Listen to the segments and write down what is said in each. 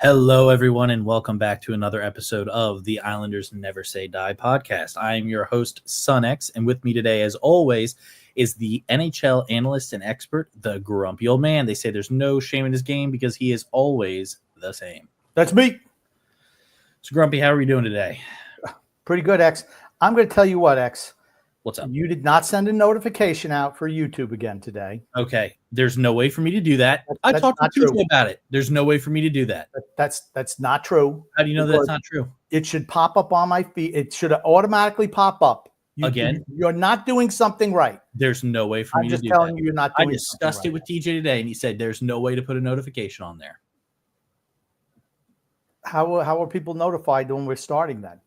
Hello, everyone, and welcome back to another episode of the Islanders Never Say Die podcast. I am your host, SunX, and with me today, as always, is the NHL analyst and expert, the grumpy old man. They say there's no shame in his game because he is always the same. That's me. So, Grumpy, how are we doing today? Pretty good, X. I'm going to tell you what, X. What's up? You did not send a notification out for YouTube again today. Okay. There's no way for me to do that. I talked to TJ about it. There's no way for me to do that. That's not true. How do you know that's not true? It should pop up on my feed. It should automatically pop up. Again? You're not doing something right. The's no way for me to do that. I'm just telling you you're not doing I discussed it with TJ today, and he said there's no way to put a notification on there. How are people notified when we're starting then?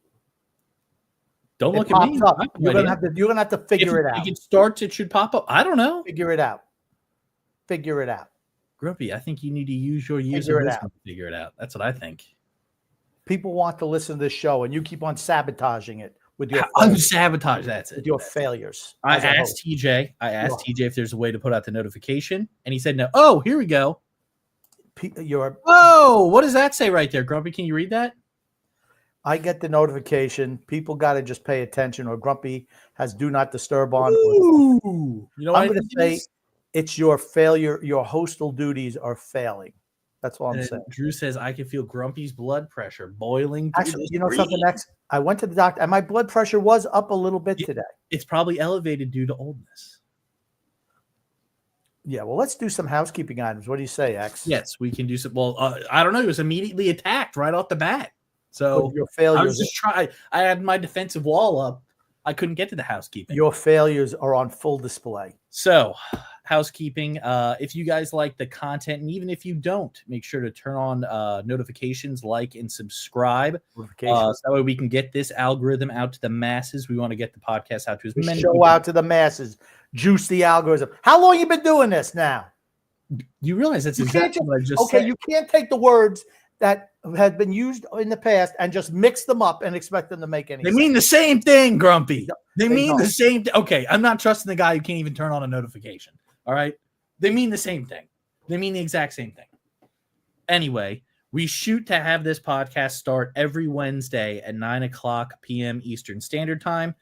Don't look at me. You're gonna have to figure it out. If it starts, it should pop up. I don't know. Figure it out. Grumpy, I think you need to use your user wisdom to figure it out. That's what I think. People want to listen to this show, and you keep on sabotaging it with your unsabotage. That's it. With your failures. I asked TJ if there's a way to put out the notification, and he said no. Oh, here we go. What does that say right there, Grumpy? Can you read that? I get the notification. People got to just pay attention, or Grumpy has do not disturb on. Ooh. You know what I'm going to say? It's your failure. Your hostal duties are failing. That's what I'm saying. Drew says, I can feel Grumpy's blood pressure boiling. Actually, you know something next? I went to the doctor, and my blood pressure was up a little bit today. It's probably elevated due to oldness. Yeah, well, let's do some housekeeping items. What do you say, X? Yes, we can do some. Well, I don't know. It was immediately attacked right off the bat. So your failures. I was just trying. I had my defensive wall up. I couldn't get to the housekeeping. Your failures are on full display. So, housekeeping. If you guys like the content, and even if you don't, make sure to turn on notifications, like, and subscribe. So that way we can get this algorithm out to the masses. We want to get the podcast out to as many people. Out to the masses. Juice the algorithm. How long you been doing this now? You realize that's exactly what I just said. Okay, you can't take the words that have been used in the past and just mix them up and expect them to make any sense. They mean the same thing, Grumpy. They mean the same thing. Okay, I'm not trusting the guy who can't even turn on a notification. All right? They mean the same thing. They mean the exact same thing. Anyway, we shoot to have this podcast start every Wednesday at 9:00 p.m. Eastern Standard Time.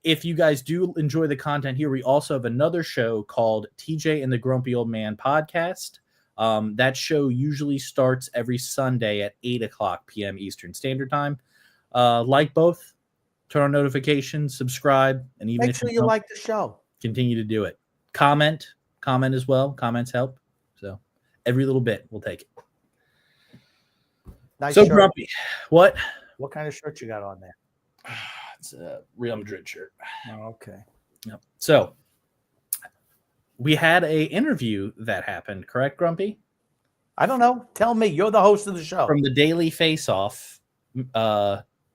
If you guys do enjoy the content here, we also have another show called TJ and the Grumpy Old Man podcast. That show usually starts every Sunday at 8:00 p.m. Eastern Standard Time. Like both, turn on notifications, subscribe, and even make sure you like the show. Continue to do it. Comment as well. Comments help. So every little bit, we'll take it. Nice so shirt. Grumpy, what kind of shirt you got on there? It's a Real Madrid shirt. Oh, okay. Yep. So we had a interview that happened, correct, Grumpy? I don't know. Tell me. You're the host of the show. From the Daily Faceoff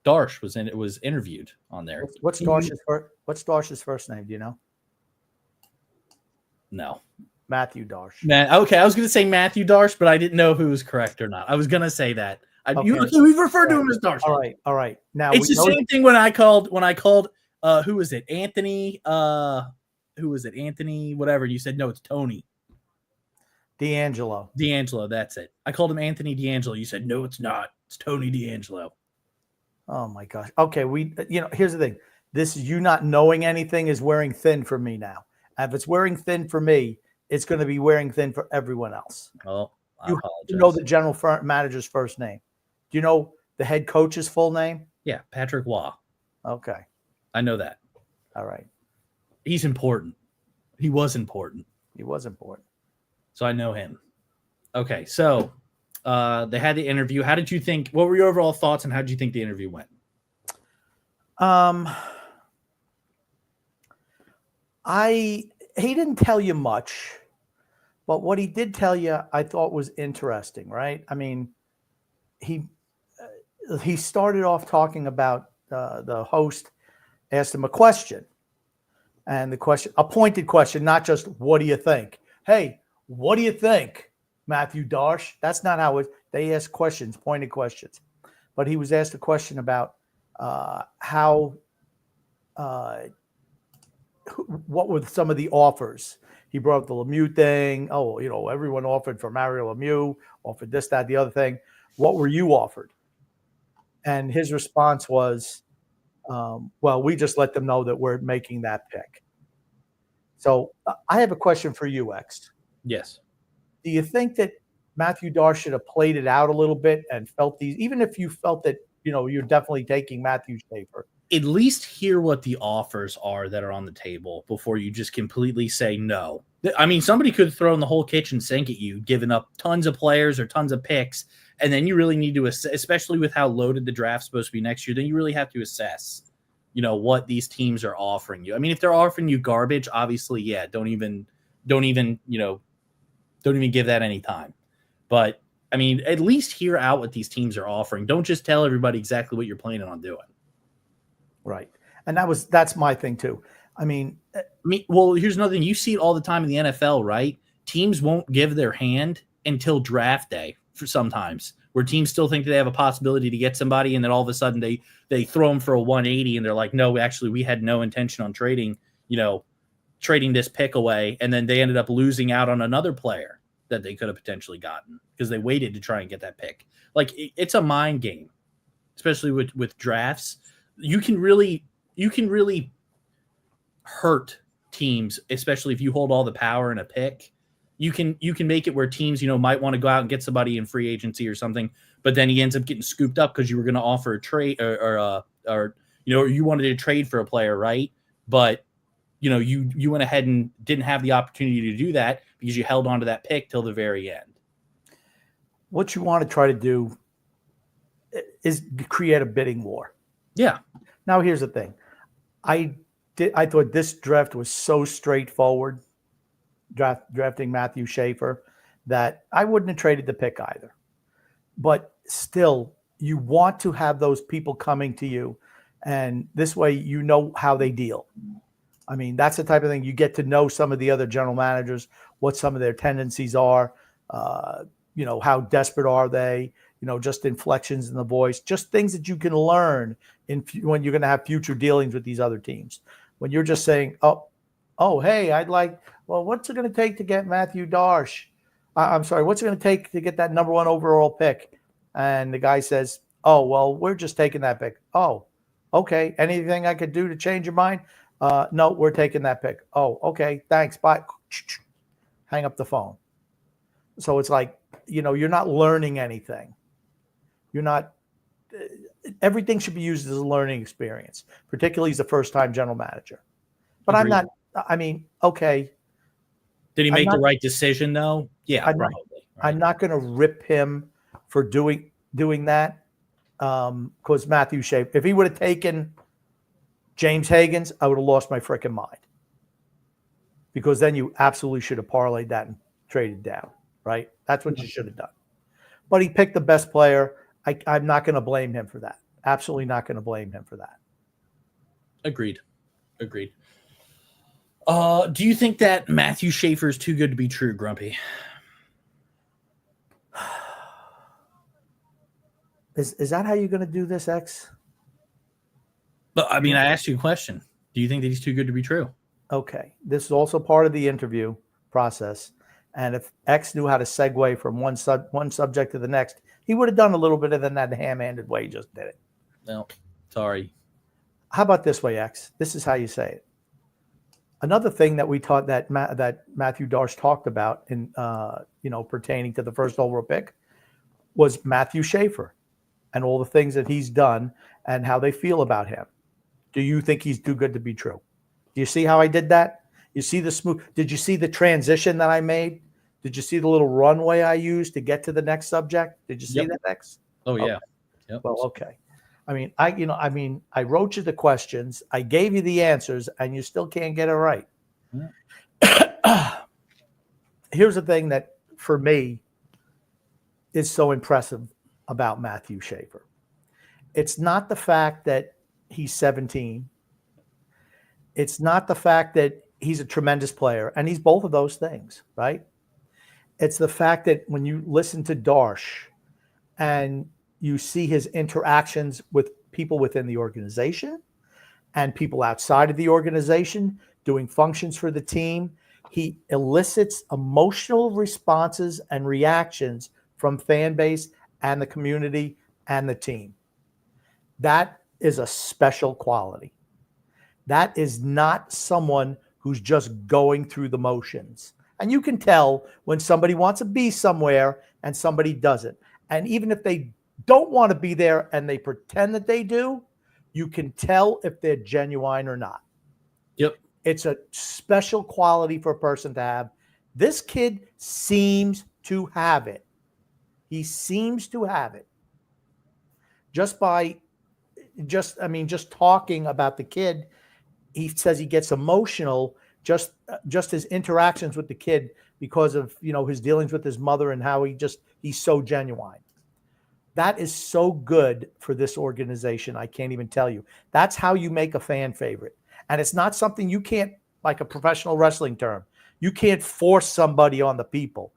Darche was interviewed on there. What's Darche's first name? Do you know? No. Matthew Darche. Okay, I was going to say Matthew Darche, but I didn't know if it was correct or not. I was going to say that. We've referred to him as Darche. All right. Now it's the same thing when I called. Who was it? Anthony. Who was it? Anthony. Whatever. You said no. It's Tony. D'Angelo. That's it. I called him Anthony D'Angelo. You said no. It's not. It's Tony D'Angelo. Oh my gosh. Okay. Here's the thing. This you not knowing anything is wearing thin for me now. And if it's wearing thin for me, it's going to be wearing thin for everyone else. Oh, you know the general manager's first name. Do you know the head coach's full name? Yeah, Patrick Waugh. Okay. I know that. All right. He's important. He was important. So I know him. Okay, so they had the interview. How did you think? What were your overall thoughts, and how did you think the interview went? He didn't tell you much, but what he did tell you, I thought was interesting, right? I mean, he started off talking about the host asked him a question, and the question, a pointed question, not just "What do you think?" Hey, what do you think, Matthew Darche? That's not how they ask questions, pointed questions. But he was asked a question about what were some of the offers. He brought up the Lemieux thing. Oh, everyone offered for Mario Lemieux, offered this, that, the other thing. What were you offered? And his response was, well, we just let them know that we're making that pick. So I have a question for you, X. Yes. Do you think that Matthew Darche should have played it out a little bit and felt these, even if you felt that, you're definitely taking Matthew Schaefer? At least hear what the offers are that are on the table before you just completely say no. I mean, somebody could have thrown the whole kitchen sink at you, giving up tons of players or tons of picks, and then you really need to assess, especially with how loaded the draft's supposed to be next year, then you really have to assess, what these teams are offering you. I mean, if they're offering you garbage, obviously, yeah, don't even give that any time. But I mean, at least hear out what these teams are offering. Don't just tell everybody exactly what you're planning on doing. Right. And that's my thing too. Well, here's another thing. You see it all the time in the NFL, right? Teams won't give their hand until draft day for sometimes, where teams still think that they have a possibility to get somebody, and then all of a sudden they throw them for a 180 and they're like, no, actually we had no intention on trading this pick away, and then they ended up losing out on another player that they could have potentially gotten because they waited to try and get that pick. Like, it's a mind game, especially with drafts. You can really hurt teams, especially if you hold all the power in a pick. You can make it where teams, might want to go out and get somebody in free agency or something, but then he ends up getting scooped up because you were going to offer a trade or you wanted to trade for a player, right? But you went ahead and didn't have the opportunity to do that because you held on to that pick till the very end. What you want to try to do is create a bidding war. Yeah. Now here's the thing. I thought this draft was so straightforward, drafting Matthew Schaefer, that I wouldn't have traded the pick either. But still, you want to have those people coming to you, and this way you know how they deal. I mean, that's the type of thing you get to know some of the other general managers, what some of their tendencies are, how desperate are they, just inflections in the voice, just things that you can learn when you're going to have future dealings with these other teams. When you're just saying, oh, hey, what's it going to take to get Matthew Darche? I'm sorry, what's it going to take to get that number 1 overall pick? And the guy says, oh, well, we're just taking that pick. Oh, okay. Anything I could do to change your mind? No, we're taking that pick. Oh, okay. Thanks. Bye. Hang up the phone. So it's like, you're not learning anything. Everything should be used as a learning experience, particularly as a first-time general manager. But Agreed. Okay. Did he make the right decision, though? Yeah, probably. Right? I'm not going to rip him for doing that because Matthew Schaefer, if he would have taken James Higgins, I would have lost my freaking mind. Because then you absolutely should have parlayed that and traded down, right? That's what you should have done. But he picked the best player. I'm not going to blame him for that. Absolutely not going to blame him for that. Agreed. Do you think that Matthew Schaefer is too good to be true, Grumpy? Is that how you're going to do this, X? But I mean, I asked you a question. Do you think that he's too good to be true? Okay. This is also part of the interview process. And if X knew how to segue from one subject to the next, he would have done a little bit of that ham-handed way he just did it. No, sorry. How about this way, X? This is how you say it. Another thing that we taught that Matthew Darche talked about in pertaining to the first overall pick was Matthew Schaefer and all the things that he's done and how they feel about him. Do you think he's too good to be true? Do you see how I did that? You see the smooth? Did you see the transition that I made? Did you see the little runway I used to get to the next subject? Did you see that, X? Oh yeah. Okay. Yep. Well, okay. I wrote you the questions, I gave you the answers, and you still can't get it right. Yeah. Here's the thing that, for me, is so impressive about Matthew Schaefer. It's not the fact that he's 17. It's not the fact that he's a tremendous player, and he's both of those things, right? It's the fact that when you listen to Darche and you see his interactions with people within the organization and people outside of the organization doing functions for the team, he elicits emotional responses and reactions from fan base and the community and the team. That is a special quality. That is not someone who's just going through the motions. And you can tell when somebody wants to be somewhere and somebody doesn't. And even if they don't want to be there and they pretend that they do, you can tell if they're genuine or not. Yep. It's a special quality for a person to have. This kid seems to have it. He seems to have it. Just talking about the kid, he says he gets emotional just his interactions with the kid because of, his dealings with his mother and how he's so genuine. That is so good for this organization. I can't even tell you. That's how you make a fan favorite. And it's not something you can't, like a professional wrestling term, you can't force somebody on the people.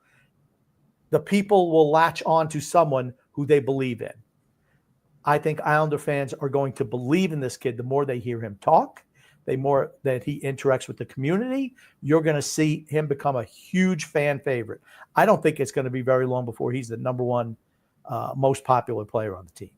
The people will latch on to someone who they believe in. I think Islander fans are going to believe in this kid the more they hear him talk, the more that he interacts with the community. You're going to see him become a huge fan favorite. I don't think it's going to be very long before he's the number one most popular player on the team.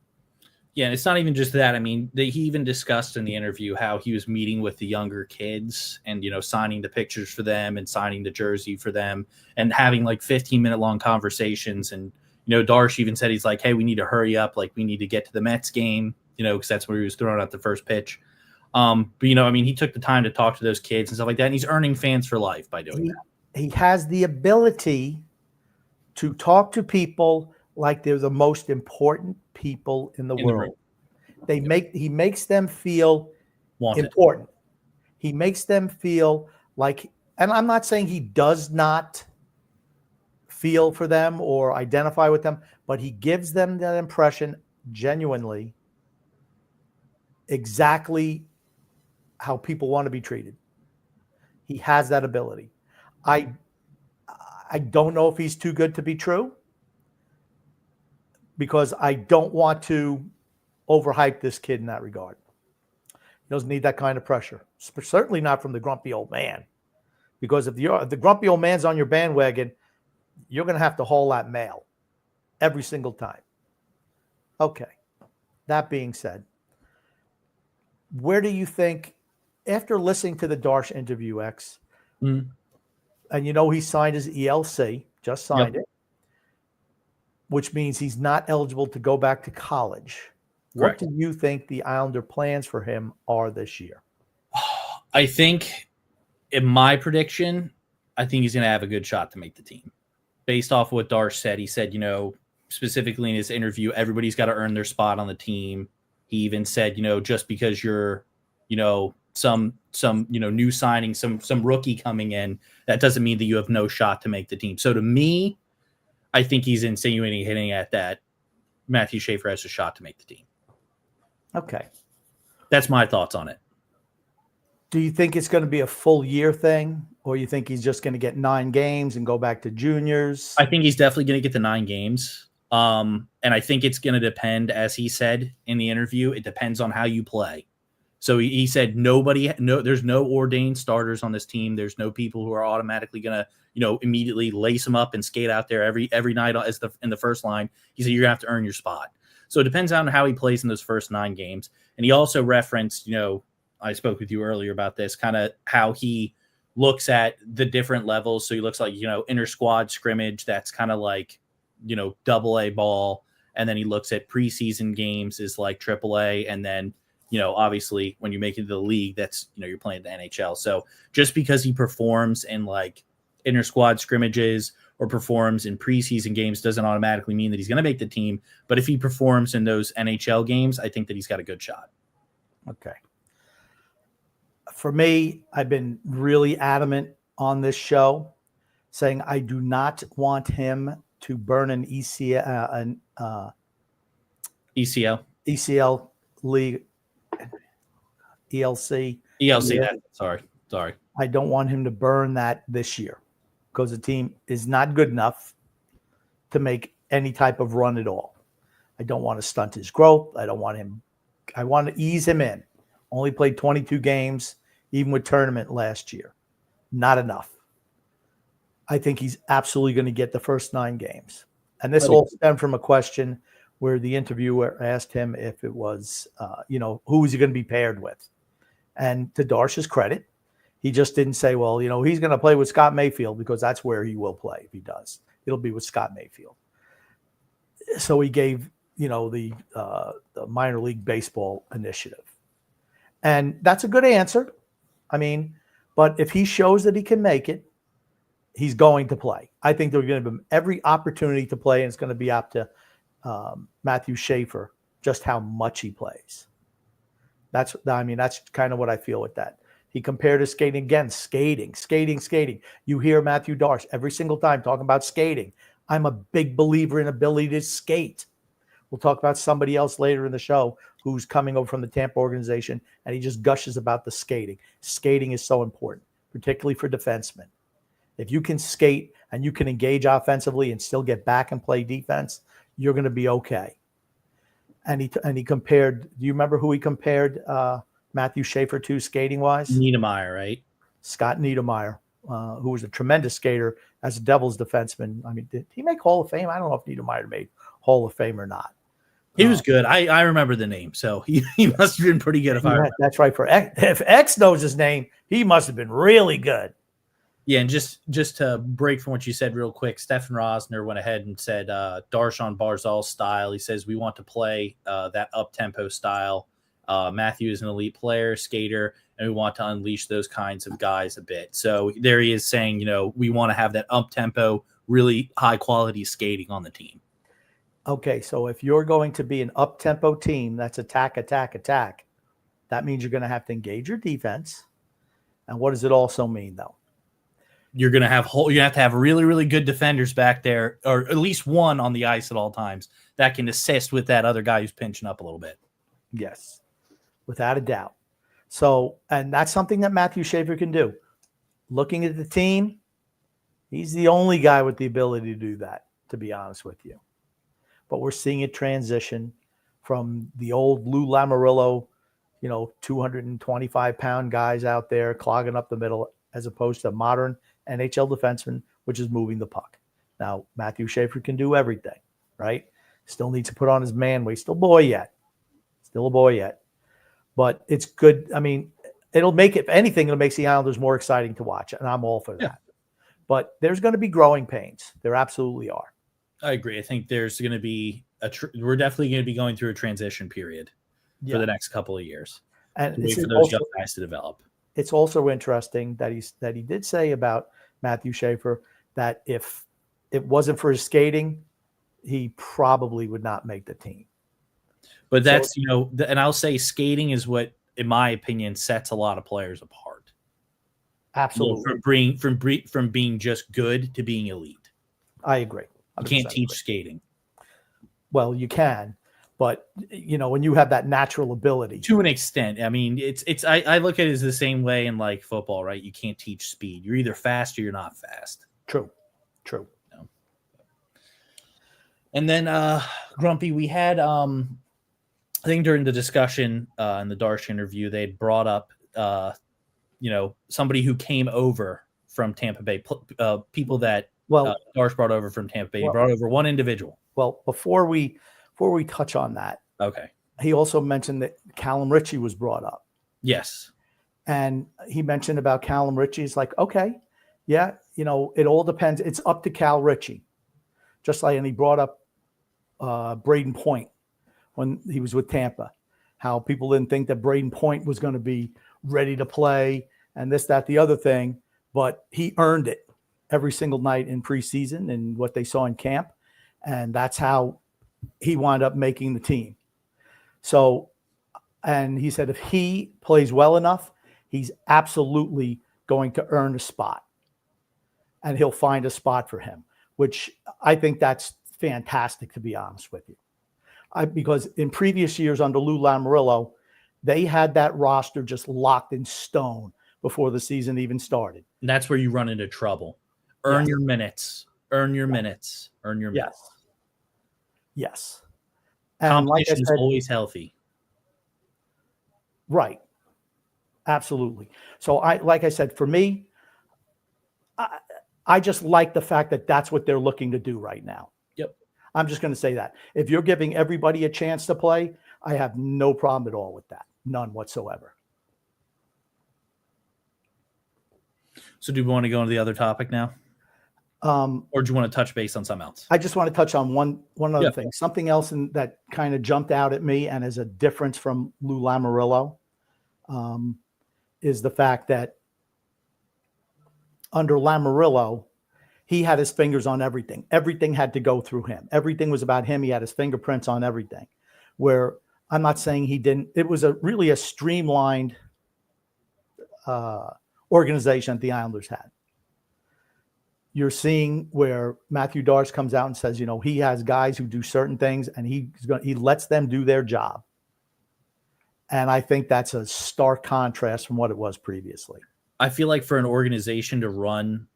Yeah, and it's not even just that. I mean, he even discussed in the interview how he was meeting with the younger kids and, signing the pictures for them and signing the jersey for them and having like 15-minute long conversations. And, Darche even said, he's like, hey, we need to hurry up. Like, we need to get to the Mets game, because that's where he was throwing out the first pitch. But, he took the time to talk to those kids and stuff like that. And he's earning fans for life by doing that. He has the ability to talk to people like they're the most important people in the world. He makes them feel important. He makes them feel like, and I'm not saying he does not feel for them or identify with them, but he gives them that impression genuinely exactly how people want to be treated. He has that ability. I don't know if he's too good to be true, because I don't want to overhype this kid in that regard. He doesn't need that kind of pressure. Certainly not from the grumpy old man. Because if the grumpy old man's on your bandwagon, you're going to have to haul that mail every single time. Okay. That being said, where do you think, after listening to the Darche interview, X, and he signed his ELC, just signed it, which means he's not eligible to go back to college. Correct. What do you think the Islander plans for him are this year? I think, in my prediction, I think he's going to have a good shot to make the team. Based off what Darche said, he said, specifically in his interview, everybody's got to earn their spot on the team. He even said, just because you're, some new signing, some rookie coming in, that doesn't mean that you have no shot to make the team. So to me, I think he's insinuating, hitting at that Matthew Schaefer has a shot to make the team. Okay. That's my thoughts on it. Do you think it's going to be a full year thing, or you think he's just going to get 9 games and go back to juniors? I think he's definitely going to get the 9 games. And I think it's going to depend, as he said in the interview, it depends on how you play. So he said there's no ordained starters on this team. There's no people who are automatically going to, immediately lace them up and skate out there every night in the first line. He said you're going to have to earn your spot. So it depends on how he plays in those first 9 games. And he also referenced, I spoke with you earlier about this, kind of how he looks at the different levels. So he looks like, inter squad scrimmage. That's kind of like, double A ball. And then he looks at preseason games is like triple A. And then, obviously when you make it to the league, that's, you're playing the NHL. So just because he performs in like inter squad scrimmages or performs in preseason games doesn't automatically mean that he's going to make the team. But if he performs in those NHL games, I think that he's got a good shot. Okay. For me, I've been really adamant on this show saying I do not want him to burn an ECL league, ELC. Sorry. I don't want him to burn that this year because the team is not good enough to make any type of run at all. I don't want to stunt his growth. I want to ease him in. Only played 22 games, even with tournament last year. Not enough. I think he's absolutely going to get the first 9 games. And this all stemmed from a question where the interviewer asked him if it was, who was he going to be paired with? And to Darche's credit, he just didn't say, well, he's going to play with Scott Mayfield because that's where he will play if he does. It'll be with Scott Mayfield. So he gave, the minor league baseball initiative. And that's a good answer. But if he shows that he can make it, he's going to play. I think they're going to give him every opportunity to play, and it's going to be up to Matthew Schaefer just how much he plays. That's kind of what I feel with that. He compared his skating again, skating. You hear Matthew Darche every single time talking about skating. I'm a big believer in ability to skate. We'll talk about somebody else later in the show who's coming over from the Tampa organization, and he just gushes about the skating. Skating is so important, particularly for defensemen. If you can skate and you can engage offensively and still get back and play defense, you're going to be okay. And he compared. Do you remember who he compared Matthew Schaefer to skating-wise? Niedermeyer, right? Scott Niedermeyer, who was a tremendous skater as a Devils defenseman. Did he make Hall of Fame? I don't know if Niedermeyer made Hall of Fame or not. He was good. I remember the name, so he must have been pretty good. That's right. If X knows his name, he must have been really good. Yeah, and just to break from what you said real quick, Stefan Rosner went ahead and said Darche on Barzal style. He says we want to play that up-tempo style. Matthew is an elite player, skater, and we want to unleash those kinds of guys a bit. So there he is saying, we want to have that up-tempo, really high-quality skating on the team. Okay, so if you're going to be an up-tempo team, that's attack. That means you're going to have to engage your defense. And what does it also mean, though? You're going to have to have really, really good defenders back there, or at least one on the ice at all times that can assist with that other guy who's pinching up a little bit. Yes, without a doubt. So, and that's something that Matthew Schaefer can do. Looking at the team, he's the only guy with the ability to do that, to be honest with you. But we're seeing it transition from the old Lou Lamoriello, 225-pound guys out there clogging up the middle, as opposed to modern NHL defenseman, which is moving the puck. Now, Matthew Schaefer can do everything, right? Still needs to put on his man weight. Still a boy yet. But it's good. It'll make it, if anything, it'll make the Islanders more exciting to watch, and I'm all for that. Yeah. But there's going to be growing pains. There absolutely are. I agree. I think there's going to be we're definitely going to be going through a transition period for the next couple of years. And wait for those young guys to develop. It's also interesting that he did say about Matthew Schaefer that if it wasn't for his skating, he probably would not make the team. But that's, and I'll say skating is what, in my opinion, sets a lot of players apart. Absolutely. From being just good to being elite. I agree. You can't teach skating. Well, you can, But when you have that natural ability, to an extent, I mean, I look at it as the same way in like football, right? You can't teach speed. You're either fast or you're not fast. True. And then Grumpy, we had I think during the discussion in the Darche interview, they had brought up somebody who came over from Tampa Bay, people that Darche brought over from Tampa Bay. He brought over one individual. Well, before we touch on that, okay, he also mentioned that Callum Ritchie was brought up. Yes, and he mentioned about Callum Ritchie. It's like, okay, yeah, it all depends. It's up to Cal Ritchie. Just like, and he brought up Braden Point when he was with Tampa, how people didn't think that Braden Point was going to be ready to play and this, that, the other thing, but he earned it every single night in preseason and what they saw in camp. And that's how he wound up making the team. So, and he said, if he plays well enough, he's absolutely going to earn a spot and he'll find a spot for him, which I think that's fantastic, to be honest with you. Because in previous years under Lou Lamoriello, they had that roster just locked in stone before the season even started. And that's where you run into trouble. Earn your minutes. Earn your minutes. Earn your minutes. Yes. And competition is always healthy. Right. Absolutely. So like I said, for me, I just like the fact that that's what they're looking to do right now. Yep. I'm just going to say that. If you're giving everybody a chance to play, I have no problem at all with that. None whatsoever. So do we want to go into the other topic now? Or do you want to touch base on something else? I just want to touch on one other thing. Something else that kind of jumped out at me and is a difference from Lou Lamoriello is the fact that under Lamoriello, he had his fingers on everything. Everything had to go through him. Everything was about him. He had his fingerprints on everything. Where I'm not saying he didn't. It was really a streamlined organization that the Islanders had. You're seeing where Matthew Darche comes out and says, he has guys who do certain things and he lets them do their job. And I think that's a stark contrast from what it was previously. I feel like for an organization to run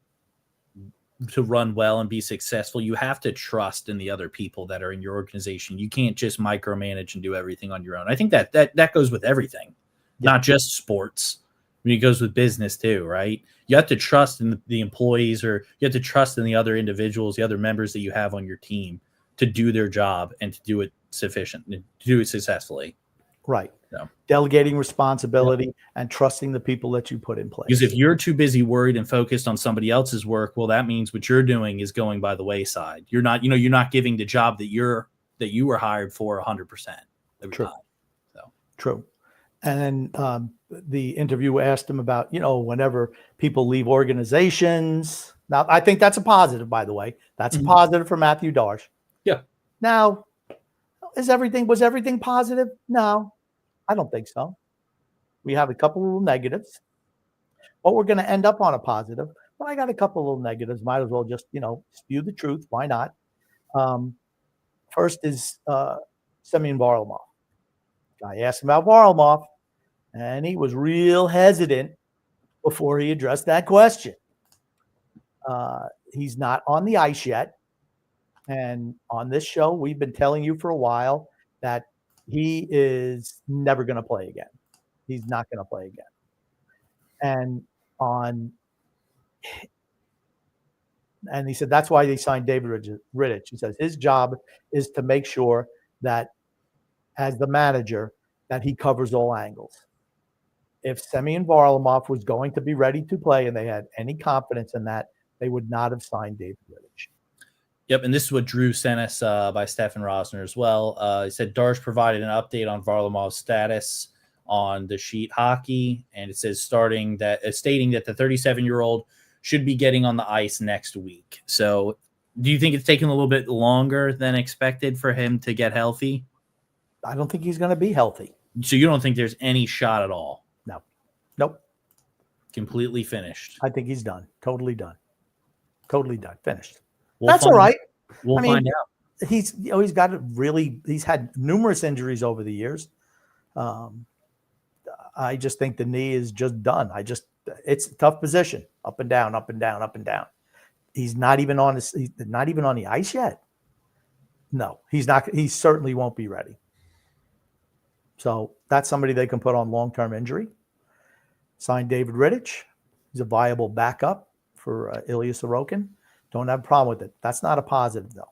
well and be successful, you have to trust in the other people that are in your organization. You can't just micromanage and do everything on your own. I think that goes with everything, not just sports. I mean, it goes with business too, right? You have to trust in the employees, or you have to trust in the other individuals, the other members that you have on your team to do their job and to do it successfully. Right. So, delegating responsibility and trusting the people that you put in place. Because if you're too busy worried and focused on somebody else's work, well, that means what you're doing is going by the wayside. You're not giving the job that you were hired for 100% every time. So true. And then the interview asked him about, whenever people leave organizations. Now, I think that's a positive, by the way. That's a positive for Matthew Darche. Yeah. Now, was everything positive? No, I don't think so. We have a couple of little negatives, but we're going to end up on a positive. But I got a couple of little negatives. Might as well just, spew the truth. Why not? First is Semyon Varlamov. I asked him about Varlamov, and he was real hesitant before he addressed that question. He's not on the ice yet. And on this show, we've been telling you for a while that he is never going to play again. He's not going to play again. And he said that's why they signed David Rittich. He says his job is to make sure that as the manager that he covers all angles. If Semyon Varlamov was going to be ready to play and they had any confidence in that, they would not have signed David Rittich. Yep, and this is what Drew sent us by Stefan Rosner as well. He said Darche provided an update on Varlamov's status on the sheet hockey, and it says stating that the 37-year-old should be getting on the ice next week. So do you think it's taking a little bit longer than expected for him to get healthy? I don't think he's going to be healthy. So you don't think there's any shot at all? No. Nope. Completely finished. I think he's done. Totally done. Totally done. Finished. We'll That's all right. We'll find out. he's he's had numerous injuries over the years. I just think the knee is just done. It's a tough position, up and down, up and down, up and down. He's not even on the ice yet. No, he's not. He certainly won't be ready. So that's somebody they can put on long-term injury. Signed David Rittich. He's a viable backup for Ilya Sorokin. Don't have a problem with it. That's not a positive, though.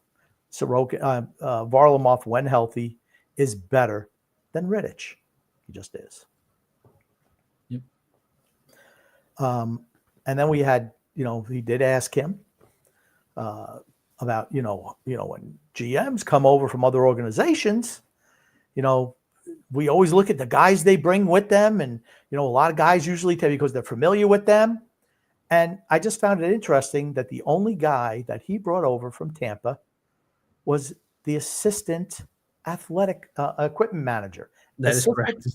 Sorokin, Varlamov, when healthy, is better than Rittich. He just is. Yep. And then we had, he did ask him about, when GMs come over from other organizations, we always look at the guys they bring with them. And, a lot of guys usually tell you because they're familiar with them. And I just found it interesting that the only guy that he brought over from Tampa was the assistant athletic equipment manager. That is correct.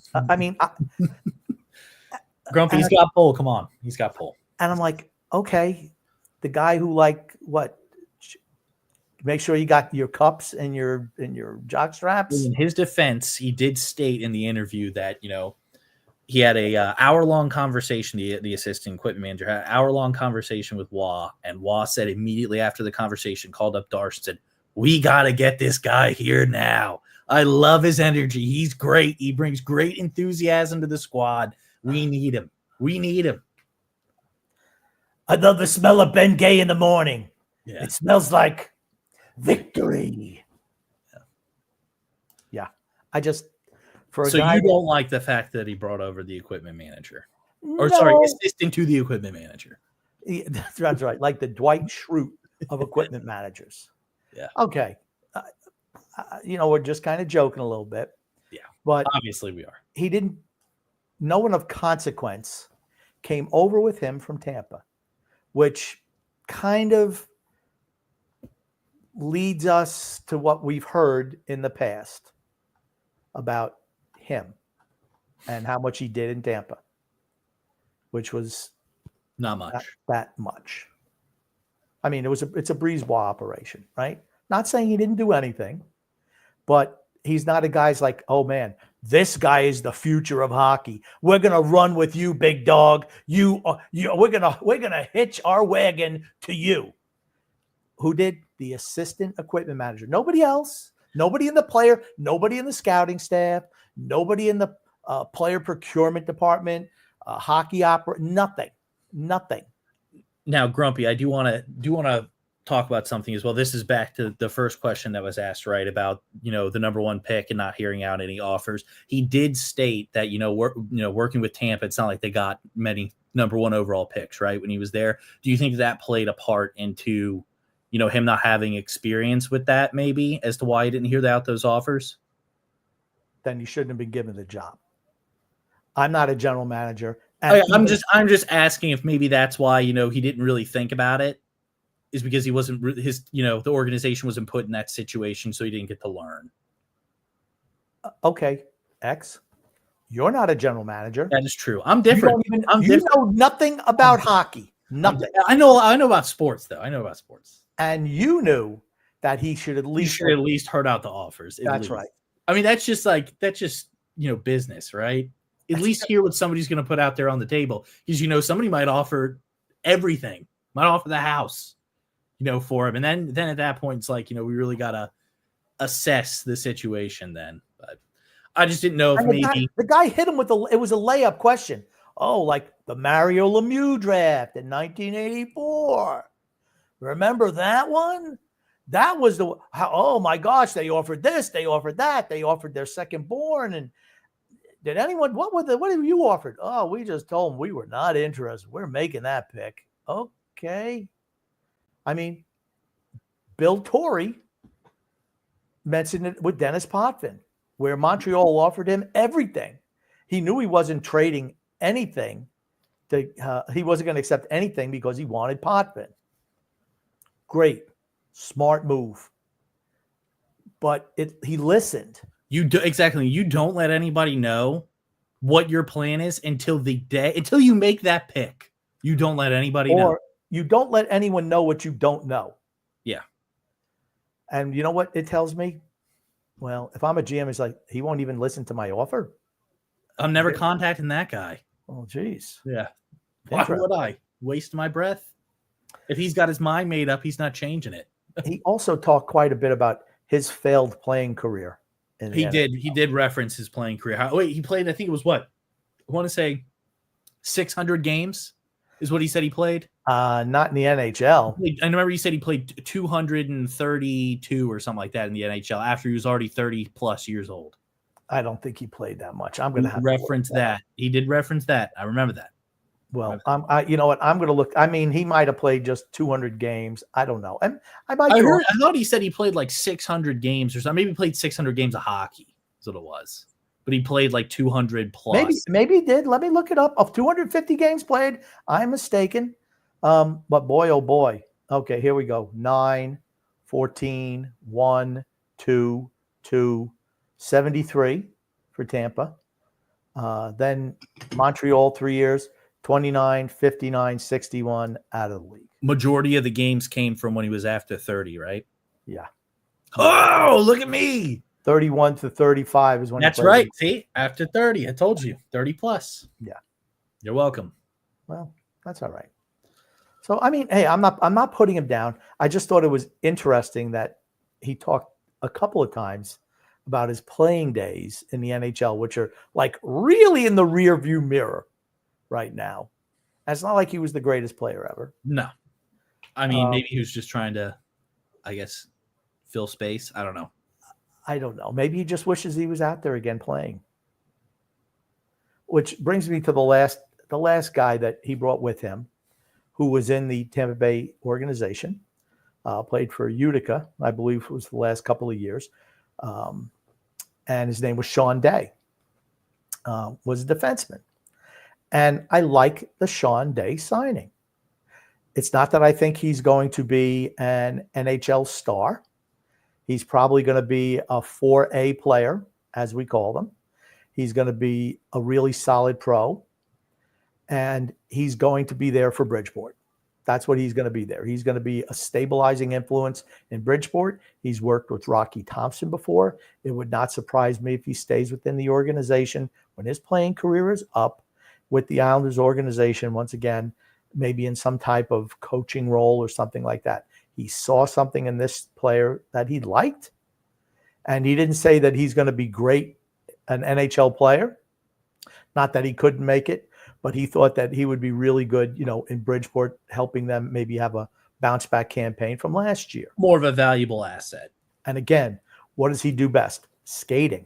Grumpy, he's got pull. Come on. He's got pull. And I'm like, okay, the guy who make sure you got your cups and your jock straps. In his defense, he did state in the interview that, he had a hour-long conversation, the assistant equipment manager had an hour-long conversation with Wah, and Wah said immediately after the conversation, called up Darche and said, we got to get this guy here now. I love his energy. He's great. He brings great enthusiasm to the squad. We need him. We need him. I love the smell of Ben Gay in the morning. Yeah. It smells like victory. Yeah. So you don't like the fact that he brought over the equipment manager? Or, assistant to the equipment manager. Yeah, that's right. Like the Dwight Schrute of equipment managers. Yeah. Okay. We're just kind of joking a little bit. Yeah. But obviously we are. No one of consequence came over with him from Tampa, which kind of leads us to what we've heard in the past about him and how much he did in Tampa, which was not much. Not that much. I mean, it's a breezeball operation, right? Not saying he didn't do anything, but he's not a guy's like, oh man, this guy is the future of hockey. We're gonna run with you, big dog. We're gonna hitch our wagon to you. Who did? The assistant equipment manager. Nobody else. Nobody in the player. Nobody in the scouting staff. Nobody in the player procurement department. Hockey opera. Nothing. Now, Grumpy, I do want to talk about something as well. This is back to the first question that was asked, right, about the number one pick and not hearing out any offers. He did state that working with Tampa, it's not like they got many number one overall picks, right, when he was there. Do you think that played a part into him not having experience with that, maybe, as to why he didn't hear out those offers? Then you shouldn't have been given the job. I'm not a general manager. I'm just asking if maybe that's why he didn't really think about it, is because he wasn't the organization wasn't put in that situation, so he didn't get to learn. Okay, X, you're not a general manager. That is true. I'm different. You know nothing about hockey. Nothing. I know about sports though. I know about sports. And you knew that he should at least heard out the offers. That's right. I mean, that's just business, right? At least hear what somebody's going to put out there on the table, because somebody might offer everything, might offer the house, for him, and then at that point it's like we really got to assess the situation then. But I just didn't know if maybe the guy hit him it was a layup question. Oh, like the Mario Lemieux draft in 1984. Remember that one? That was oh my gosh, they offered this, they offered that, they offered their second born. And did anyone, what have you offered? Oh, we just told them we were not interested. We're making that pick. Okay. I mean, Bill Torrey mentioned it with Dennis Potvin, where Montreal offered him everything. He knew he wasn't trading anything. He wasn't going to accept anything because he wanted Potvin. Great. Smart move. But he listened. You don't let anybody know what your plan is until you make that pick. You don't let anybody know. Or you don't let anyone know what you don't know. Yeah. And you know what it tells me? Well, if I'm a GM, it's like he won't even listen to my offer. I'm never contacting that guy. Oh, geez. Yeah. Why would I waste my breath? If he's got his mind made up, he's not changing it. He also talked quite a bit about his failed playing career. He did reference his playing career. Wait, he played, I think it was what? I want to say 600 games is what he said he played. Not in the NHL. I remember he said he played 232 or something like that in the NHL after he was already 30 plus years old. I don't think he played that much. I'm going to have reference that. He did reference that. I remember that. Well, you know what? I'm going to look. I mean, he might have played just 200 games. I don't know. And I thought he said he played like 600 games or something. Maybe he played 600 games of hockey. That's what it was. But he played like 200 plus. Maybe he did. Let me look it up. Of 250 games played, I'm mistaken. But boy, oh boy. Okay, here we go. 9, 14, 1, 2, 2, 73 for Tampa. Then Montreal 3 years, 29, 59, 61 out of the league. Majority of the games came from when he was after 30, right? Yeah. Oh, look at me. 31 to 35 is when that's right. See, after 30, I told you 30 plus. Yeah. You're welcome. Well, that's all right. So, I mean, hey, I'm not putting him down. I just thought it was interesting that he talked a couple of times about his playing days in the NHL, which are like really in the rear view mirror right now. And it's not like he was the greatest player ever. No. I mean, maybe he was just trying to, I guess, fill space. I don't know. Maybe he just wishes he was out there again playing. Which brings me to the last guy that he brought with him, who was in the Tampa Bay organization, played for Utica, I believe it was the last couple of years. And his name was Sean Day, was a defenseman. And I like the Sean Day signing. It's not that I think he's going to be an NHL star. He's probably going to be a 4A player, as we call them. He's going to be a really solid pro. And he's going to be there for Bridgeport. That's what he's going to be there. He's going to be a stabilizing influence in Bridgeport. He's worked with Rocky Thompson before. It would not surprise me if he stays within the organization when his playing career is up with the Islanders organization, once again, maybe in some type of coaching role or something like that. He saw something in this player that he liked, and he didn't say that he's going to be great, an NHL player. Not that he couldn't make it, but he thought that he would be really good, in Bridgeport, helping them maybe have a bounce back campaign from last year. More of a valuable asset. And again, what does he do best? Skating.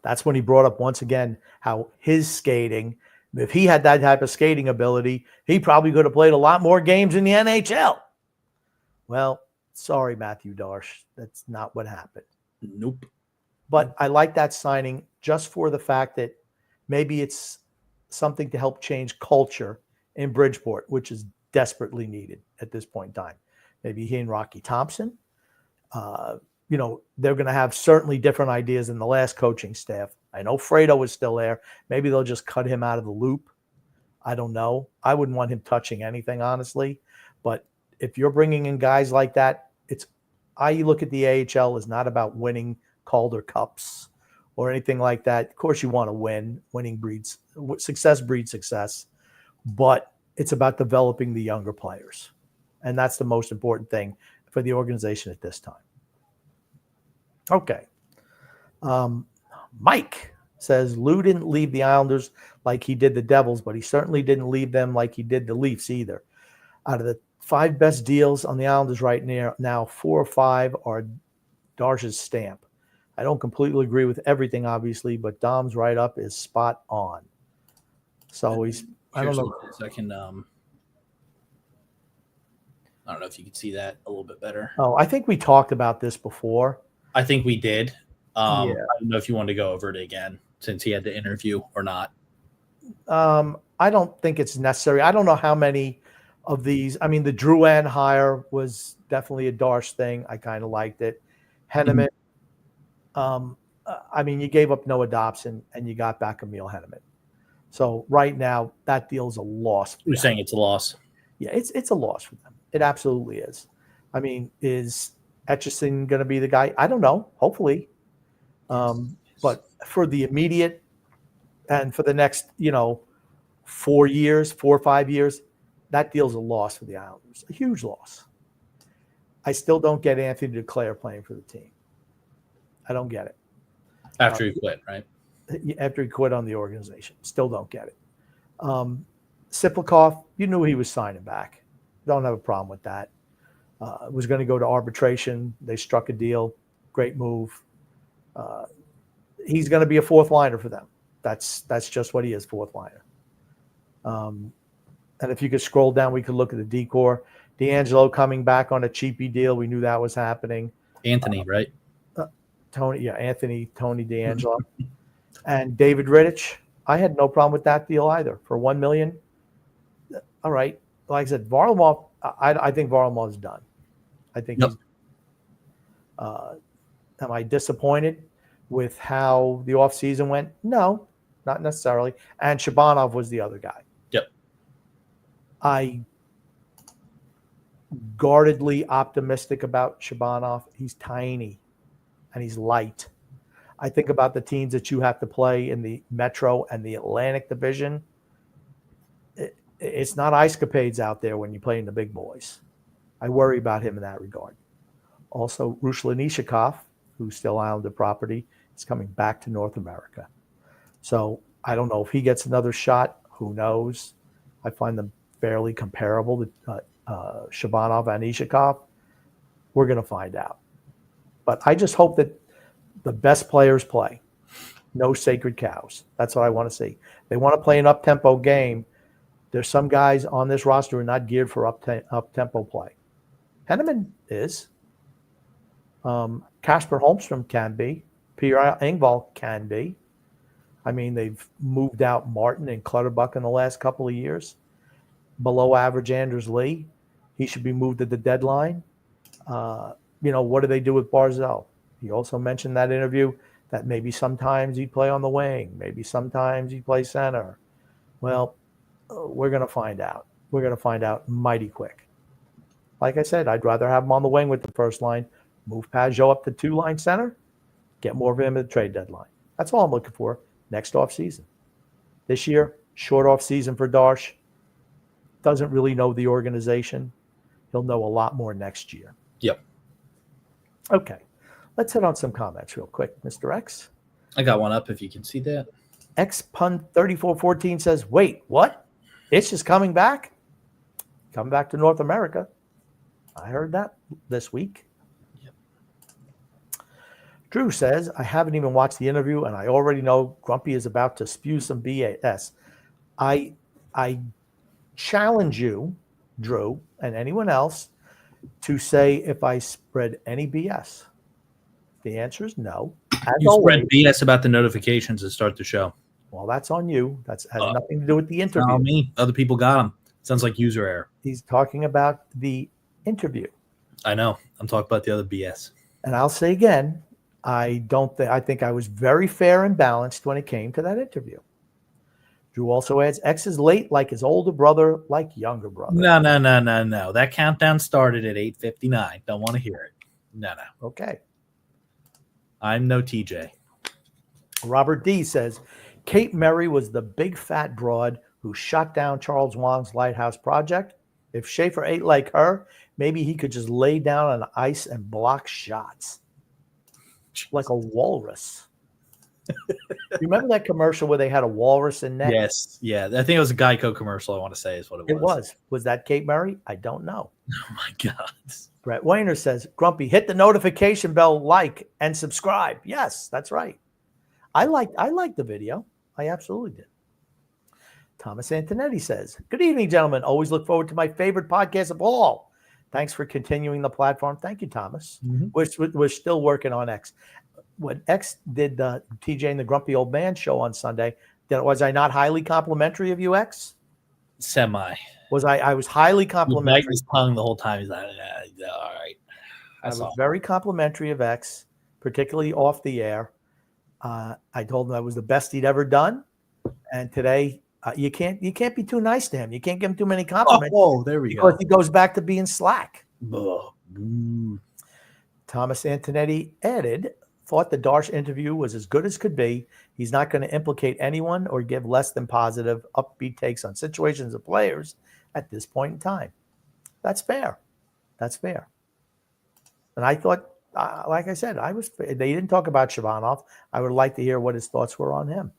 That's when he brought up once again how his skating, if he had that type of skating ability, he probably could have played a lot more games in the NHL. Well, sorry, Matthew Darche. That's not what happened. Nope. But I like that signing just for the fact that maybe it's something to help change culture in Bridgeport, which is desperately needed at this point in time. Maybe he and Rocky Thompson, they're going to have certainly different ideas than the last coaching staff. I know Fredo is still there. Maybe they'll just cut him out of the loop. I don't know. I wouldn't want him touching anything, honestly. But if you're bringing in guys like that, I look at the AHL as not about winning Calder Cups or anything like that. Of course, you want to win. Success breeds success. But it's about developing the younger players. And that's the most important thing for the organization at this time. Okay. Mike says Lou didn't leave the Islanders like he did the Devils, but he certainly didn't leave them like he did the Leafs either. Out of the 5 best deals on the Islanders right now, 4 or 5 are Darche's stamp. I don't completely agree with everything, obviously, but Dom's write-up is spot on. So I don't know. I don't know if you can see that a little bit better. Oh, I think we talked about this before. I think we did. I don't know if you wanted to go over it again since he had the interview or not. I don't think it's necessary. I don't know how many of these. I mean, the Drouin hire was definitely a Darche thing. I kind of liked it. Henneman. You gave up Noah Dobson and you got back Emil Henneman. So right now, that deal's a loss. You're saying it's a loss? Yeah, it's a loss for them. It absolutely is. I mean, is Etchison going to be the guy? I don't know. Hopefully. But for the immediate and for the next, 4 or 5 years, that deal's a loss for the Islanders, a huge loss. I still don't get Anthony Duclair playing for the team. I don't get it. After he quit, right? After he quit on the organization. Still don't get it. Siplikov, you knew he was signing back. Don't have a problem with that. Was going to go to arbitration. They struck a deal. Great move. He's going to be a fourth liner for them. That's just what he is, fourth liner. And if you could scroll down, we could look at the decor. D'Angelo coming back on a cheapy deal. We knew that was happening. Anthony, right? Tony D'Angelo. And David Rittich, I had no problem with that deal either. For $1 million, all right. Like I said, Varlamov, I think Varlamov's done. I think he's am I disappointed with how the offseason went? No, not necessarily. And Shabanov was the other guy. Yep. I guardedly optimistic about Shabanov. He's tiny and he's light. I think about the teams that you have to play in the Metro and the Atlantic Division. It's not ice capades out there when you play in the big boys. I worry about him in that regard. Also, Ruslan Ishikov, who's still Islander property, is coming back to North America. So I don't know if he gets another shot. Who knows? I find them fairly comparable to Shabanov and Ishikov. We're going to find out. But I just hope that the best players play. No sacred cows. That's what I want to see. They want to play an up-tempo game. There's some guys on this roster who are not geared for up-tempo play. Henneman is. Kasper Holmstrom can be. Pierre Engvall can be. I mean, they've moved out Martin and Clutterbuck in the last couple of years. Below average Anders Lee. He should be moved at the deadline. What do they do with Barzell? He also mentioned that interview that maybe sometimes he'd play on the wing. Maybe sometimes he'd play center. Well, we're going to find out. We're going to find out mighty quick. Like I said, I'd rather have him on the wing with the first line, move Pajot up to two-line center, get more of him at the trade deadline. That's all I'm looking for next offseason. This year, short offseason for Darche. Doesn't really know the organization. He'll know a lot more next year. Yep. Okay. Let's hit on some comments real quick, Mr. X. I got one up if you can see that. XPun3414 says, wait, what? It's just coming back? Coming back to North America. I heard that this week. Yep. Drew says, I haven't even watched the interview, and I already know Grumpy is about to spew some BS. I challenge you, Drew, and anyone else, to say if I spread any BS. The answer is no. You spread BS about the notifications that start the show. Well, that's on you. That has nothing to do with the interview. Not me. Other people got them. Sounds like user error. He's talking about the interview. I know. I'm talking about the other BS. And I'll say again, I think I was very fair and balanced when it came to that interview. Drew also adds, X is late like his older brother, like younger brother. No. That countdown started at 8:59. Don't want to hear it. No. Okay. I'm no TJ. Robert D says, Kate Murray was the big fat broad who shot down Charles Wang's Lighthouse project. If Schaefer ate like her, maybe he could just lay down on ice and block shots. Like a walrus. You remember that commercial where they had a walrus in net? Yes. Yeah. I think it was a Geico commercial, I want to say is what it was. It was. Was that Kate Murray? I don't know. Oh, my God. Brett Weiner says, Grumpy, hit the notification bell, like, and subscribe. Yes, that's right. I liked the video. I absolutely did. Thomas Antonetti says, good evening, gentlemen. Always look forward to my favorite podcast of all. Thanks for continuing the platform. Thank you, Thomas. Mm-hmm. We're still working on X. When X did the TJ and the Grumpy Old Man show on Sunday, was I not highly complimentary of you, X? Semi. I was highly complimentary. He his tongue the whole time. He's like, all right. I was very complimentary of X, particularly off the air. I told him that was the best he'd ever done. And today, you can't be too nice to him. You can't give him too many compliments. Oh, there we go. Because he goes back to being slack. Thomas Antonetti added, thought the Darche interview was as good as could be. He's not going to implicate anyone or give less than positive, upbeat takes on situations of players at this point in time. That's fair. That's fair. And I thought, like I said, they didn't talk about Shabanov. I would like to hear what his thoughts were on him.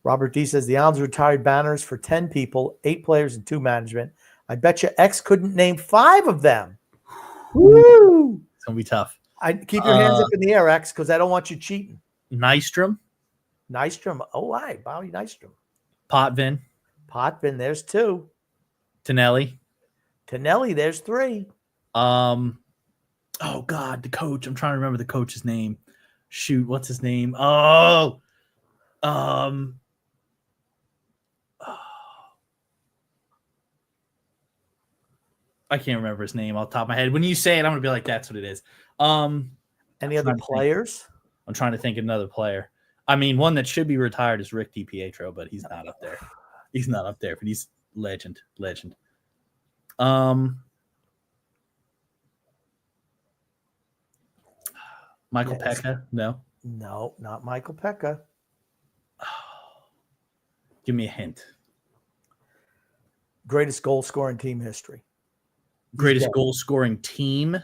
Robert D says the Islanders retired banners for 10 people, 8 players, and 2 management. I bet you X couldn't name 5 of them. Woo! It's going to be tough. Keep your hands up in the air, X, because I don't want you cheating. Nystrom. Oh, hi. Bobby Nystrom. Potvin. There's 2. Tonelli, there's 3. Oh God, the coach. I'm trying to remember the coach's name. Shoot, what's his name? I can't remember his name off the top of my head. When you say it, I'm gonna be like, that's what it is. Any other players? I'm trying to think of another player. I mean, one that should be retired is Rick DiPietro, but he's not up there. He's not up there, but he's legend. Michael Pekka? No, not Michael Pekka. Give me a hint. Greatest goal scoring team history. Greatest goal scoring team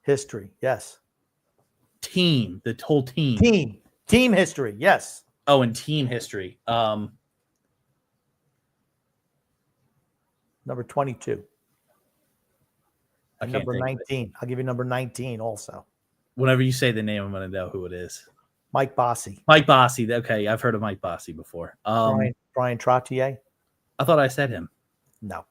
history. Yes. Team. The whole team. Team history. Yes. Oh, and team history. Number 22. And number 19. I'll give you number 19 also. Whenever you say the name, I'm going to know who it is. Mike Bossy. Okay, I've heard of Mike Bossy before. Brian Trottier. I thought I said him. No.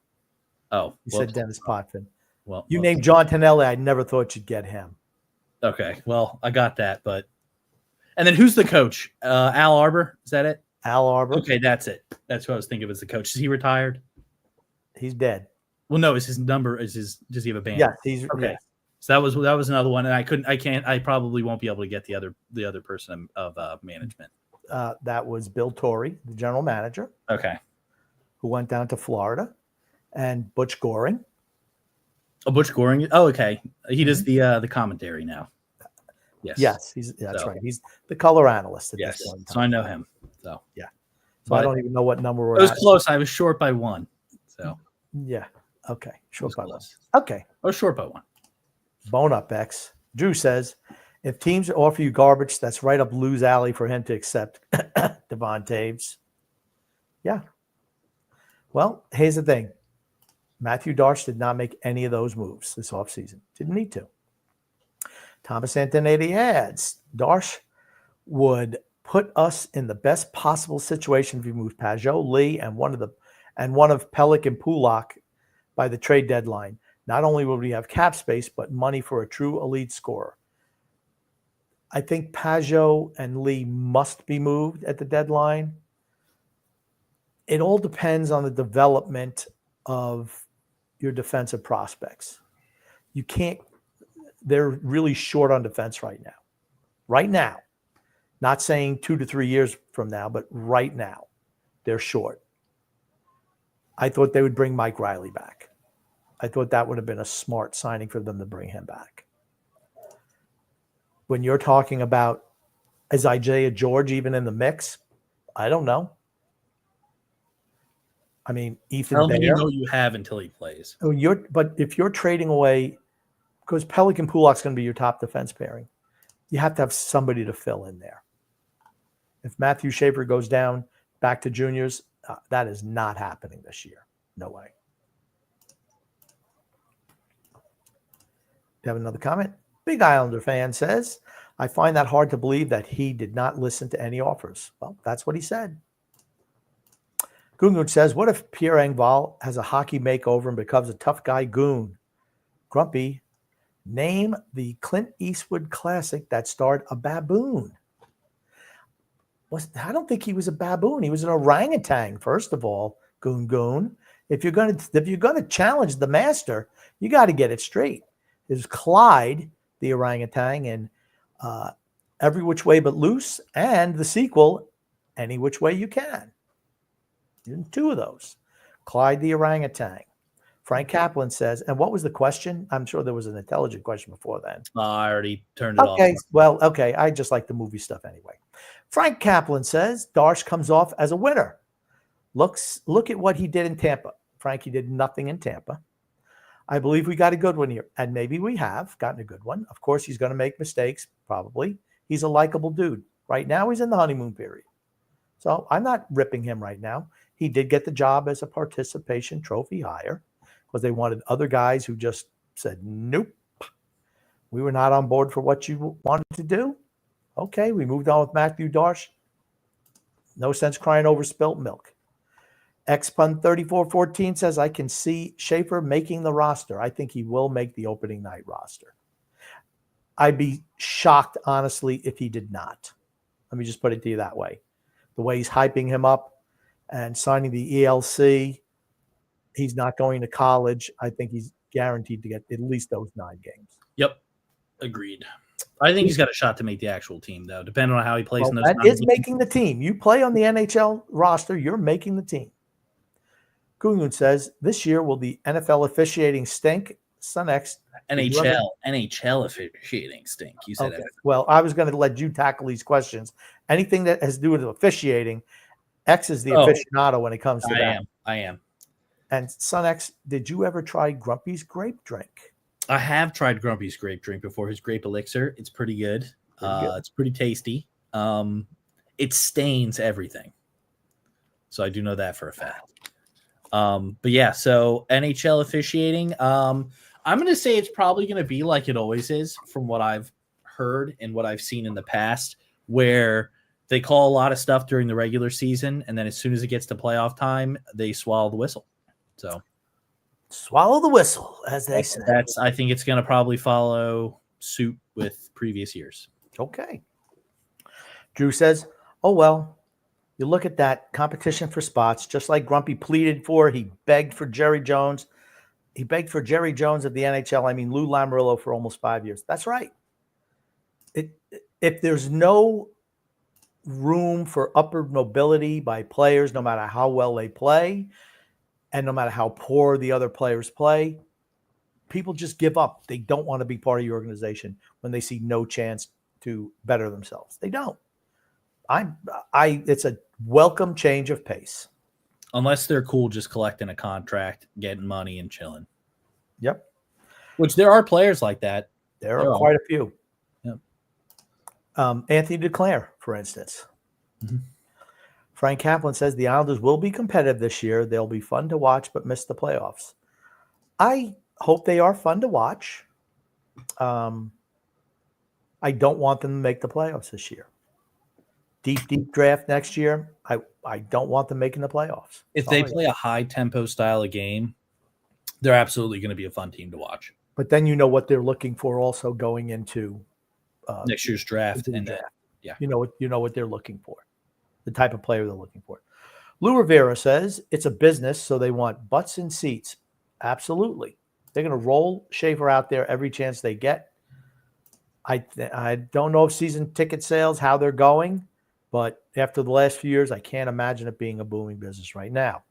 Oh. You said Dennis Potvin. Well, you named John Tonelli. I never thought you'd get him. Okay. Well, I got that, but and then who's the coach? Al Arbor? Is that it? Al Arbor. Okay, that's it. That's what I was thinking of as the coach. Is he retired? He's dead. Well, no, does he have a band? Yes, he's okay. Yes. So that was another one, and I probably won't be able to get the other person of management. That was Bill Torrey, the general manager. Okay. Who went down to Florida, and Butch Goring. Oh, Butch Goring. Oh, okay. He does the commentary now. Yes. That's right. He's the color analyst at this point in time. So I know him. So yeah. So I don't even know what number we're at. It was close. I was short by 1. So yeah. Okay. Short by 1. Okay. I was short by 1. Bone up, X. Drew says, if teams offer you garbage, that's right up Lou's alley for him to accept. Devon Taves. Yeah. Well, here's the thing. Matthew Darche did not make any of those moves this offseason. Didn't need to. Thomas Antonetti adds, Darche would put us in the best possible situation if we moved Pajot, Lee, and one of Pellick and Pulak by the trade deadline. Not only will we have cap space, but money for a true elite scorer. I think Pajot and Lee must be moved at the deadline. It all depends on the development of your defensive prospects. They're really short on defense right now. Right now. Not saying 2 to 3 years from now, but right now, they're short. I thought they would bring Mike Riley back. I thought that would have been a smart signing for them to bring him back. When you're talking about, is Isaiah George even in the mix? I don't know. I mean, Ethan. I don't think you know what you have until he plays. But if you're trading away, because Pellick and Pulak's going to be your top defense pairing, you have to have somebody to fill in there. If Matthew Schaefer goes down back to juniors, that is not happening this year. No way. You have another comment? Big Islander fan says, I find that hard to believe that he did not listen to any offers. Well, that's what he said. Gungun says, what if Pierre Engvall has a hockey makeover and becomes a tough guy goon? Grumpy, name the Clint Eastwood classic that starred a baboon. I don't think he was a baboon. He was an orangutan, first of all, Gungun. If you're going to challenge the master, you got to get it straight. There's Clyde, the orangutan, in Every Which Way But Loose, and the sequel, Any Which Way You Can. 2 of those. Clyde the orangutan. Frank Kaplan says, and what was the question? I'm sure there was an intelligent question before then. I already turned it off. Okay, well, okay. I just like the movie stuff anyway. Frank Kaplan says, Darche comes off as a winner. Look at what he did in Tampa. Frankie did nothing in Tampa. I believe we got a good one here, and maybe we have gotten a good one. Of course, he's going to make mistakes, probably. He's a likable dude. Right now, he's in the honeymoon period. So I'm not ripping him right now. He did get the job as a participation trophy hire because they wanted other guys who just said, nope, we were not on board for what you wanted to do. Okay, we moved on with Matthew Darche. No sense crying over spilt milk. Xpun3414 says, I can see Schaefer making the roster. I think he will make the opening night roster. I'd be shocked, honestly, if he did not. Let me just put it to you that way. The way he's hyping him up and signing the ELC, he's not going to college. I think he's guaranteed to get at least those 9 games. Yep. Agreed. I think he's got a shot to make the actual team, though, depending on how he plays in those. That is making the team. You play on the NHL roster, you're making the team. Gungun says, this year will the NFL officiating stink? Son X. NHL officiating stink. You said okay. Well, I was going to let you tackle these questions. Anything that has to do with officiating, X is the aficionado when it comes to that. I am. And Son X, did you ever try Grumpy's grape drink? I have tried Grumpy's grape drink before. His grape elixir. It's pretty good. It's pretty tasty. It stains everything. So I do know that for a fact. But yeah, so NHL officiating, I'm going to say it's probably going to be like it always is from what I've heard and what I've seen in the past, where they call a lot of stuff during the regular season. And then as soon as it gets to playoff time, they swallow the whistle. So swallow the whistle, as they say. I think it's going to probably follow suit with previous years. Okay. Drew says, oh, well, you look at that competition for spots, just like Grumpy pleaded for. He begged for Jerry Jones. He begged for Jerry Jones of the NHL. I mean, Lou Lamoriello for almost 5 years. That's right. If there's no room for upward mobility by players, no matter how well they play, and no matter how poor the other players play, people just give up. They don't want to be part of your organization when they see no chance to better themselves. They don't. It's a welcome change of pace. Unless they're cool just collecting a contract, getting money, and chilling. Yep. Which there are players like that. There are quite a few. Yep. Anthony DeClaire, for instance. Mm-hmm. Frank Kaplan says the Islanders will be competitive this year. They'll be fun to watch, but miss the playoffs. I hope they are fun to watch. I don't want them to make the playoffs this year. Deep draft next year. I don't want them making the playoffs. If they play a high tempo style of game, they're absolutely going to be a fun team to watch. But then you know what they're looking for also going into next year's draft. Yeah. You know what they're looking for. The type of player they're looking for. Lou Rivera says it's a business, so they want butts in seats. Absolutely. They're going to roll Schaefer out there every chance they get. I don't know if season ticket sales, how they're going. But after the last few years, I can't imagine it being a booming business right now.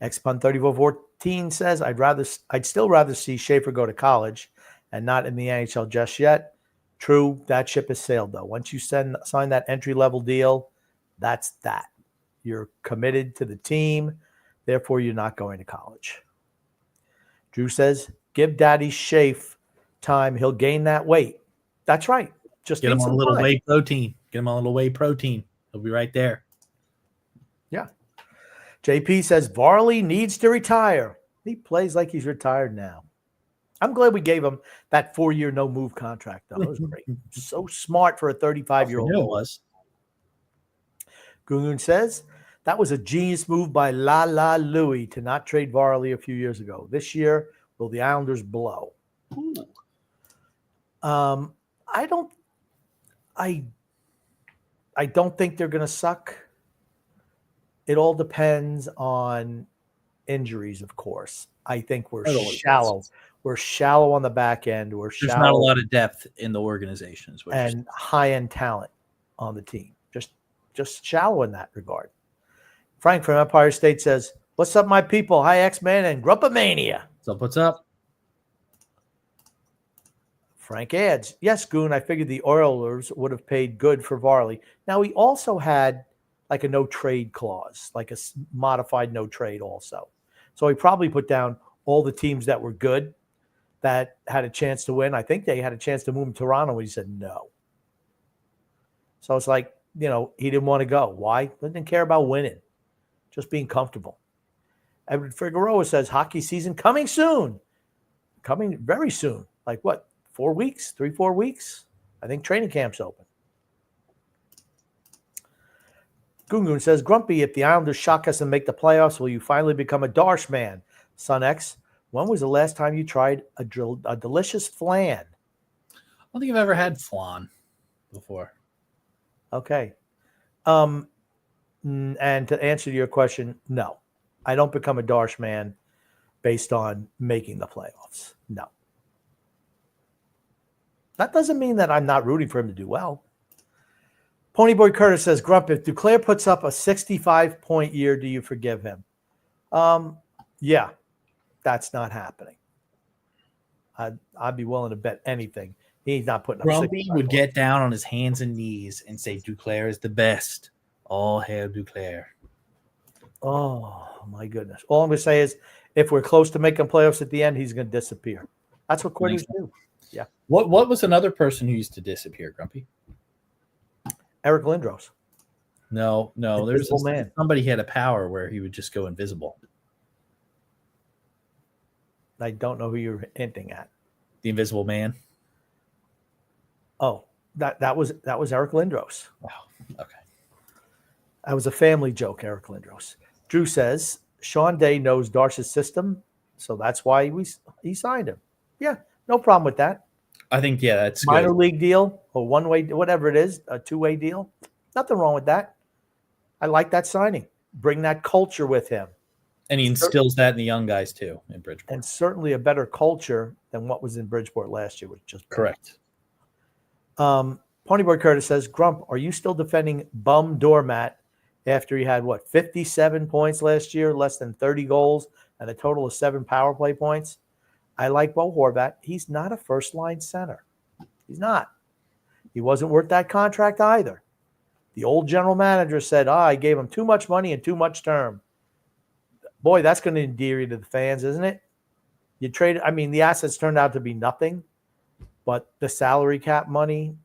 Xpun3414 says, I'd still rather see Schaefer go to college and not in the NHL just yet. True, that ship has sailed, though. Once you sign that entry-level deal, that's that. You're committed to the team. Therefore, you're not going to college. Drew says, give Daddy Schaefer time. He'll gain that weight. That's right. Just get him on a little whey protein. Get him on a little whey protein. He'll be right there. Yeah. JP says Varley needs to retire. He plays like he's retired now. I'm glad we gave him that 4-year no-move contract, though. It was great. So smart for a 35-year-old. It was. Gungun says that was a genius move by La Louie to not trade Varley a few years ago. This year, will the Islanders blow? Ooh. I don't think they're going to suck. It all depends on injuries, of course. I think we're shallow. We're shallow on the back end. There's not a lot of depth in the organizations and high-end talent on the team. Just shallow in that regard. Frank from Empire State says, What's up, my people? Hi, X-Man and Grumpamania. What's up? Frank adds, yes, Goon, I figured the Oilers would have paid good for Varley. Now, he also had like a no-trade clause, like a modified no-trade also. So he probably put down all the teams that were good, that had a chance to win. I think they had a chance to move him to Toronto, and he said no. So it's like, he didn't want to go. Why? He didn't care about winning, just being comfortable. Edward Figueroa says, hockey season coming soon. Coming very soon. Like what, 4 weeks? 3-4 weeks? I think training camp's open. Gungun says, Grumpy, if the Islanders shock us and make the playoffs, will you finally become a Darche man? Son X, when was the last time you tried a delicious flan? I don't think I've ever had flan before. Okay. And to answer your question, no. I don't become a Darche man based on making the playoffs. No. That doesn't mean that I'm not rooting for him to do well. Ponyboy Curtis says, Grump, if Duclair puts up a 65-point year, do you forgive him? Yeah, that's not happening. I'd be willing to bet anything. He's not putting up. Grumpy would get down on his hands and knees and say, Duclair is the best. All hail Duclair. Oh, my goodness. All I'm going to say is if we're close to making playoffs at the end, he's going to disappear. That's what quitters do. Yeah. What was another person who used to disappear, Grumpy? Eric Lindros. No. There's somebody had a power where he would just go invisible. I don't know who you're hinting at. The Invisible Man. Oh, that was Eric Lindros. Wow. Okay. That was a family joke, Eric Lindros. Drew says Sean Day knows Darche's system, so that's why he signed him. Yeah, no problem with that. I think, that's minor good. League deal or one-way, whatever it is, a two-way deal. Nothing wrong with that. I like that signing. Bring that culture with him. And he instills that in the young guys, too, in Bridgeport. And certainly a better culture than what was in Bridgeport last year, which just correct. Ponyboy Curtis says, Grump, are you still defending Bum Doormat after he had, 57 points last year, less than 30 goals, and a total of 7 power play points? I like Bo Horvat. He's not a first-line center. He's not. He wasn't worth that contract either. The old general manager said, I gave him too much money and too much term. Boy, that's going to endear you to the fans, isn't it? The assets turned out to be nothing, but the salary cap money,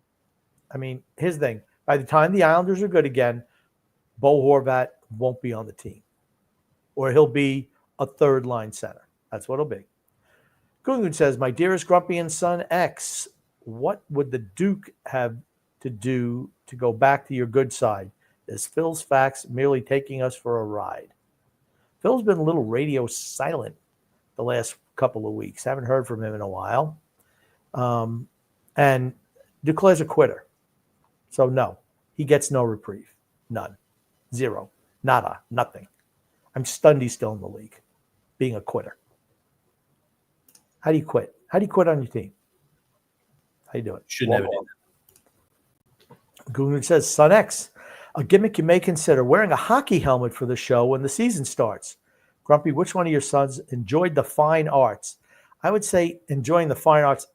here's the thing. By the time the Islanders are good again, Bo Horvat won't be on the team. Or he'll be a third-line center. That's what he'll be. Gungun says, my dearest Grumpy and son X, what would the Duke have to do to go back to your good side? Is Phil's facts merely taking us for a ride? Phil's been a little radio silent the last couple of weeks. Haven't heard from him in a while. And Duclair's a quitter. So, no, he gets no reprieve. None. Zero. Nada. Nothing. I'm stunned he's still in the league, being a quitter. How do you quit? How do you quit on your team? How you do it? Should never do that. Google says, Son X, a gimmick you may consider wearing a hockey helmet for the show when the season starts. Grumpy, which one of your sons enjoyed the fine arts? I would say enjoying the fine arts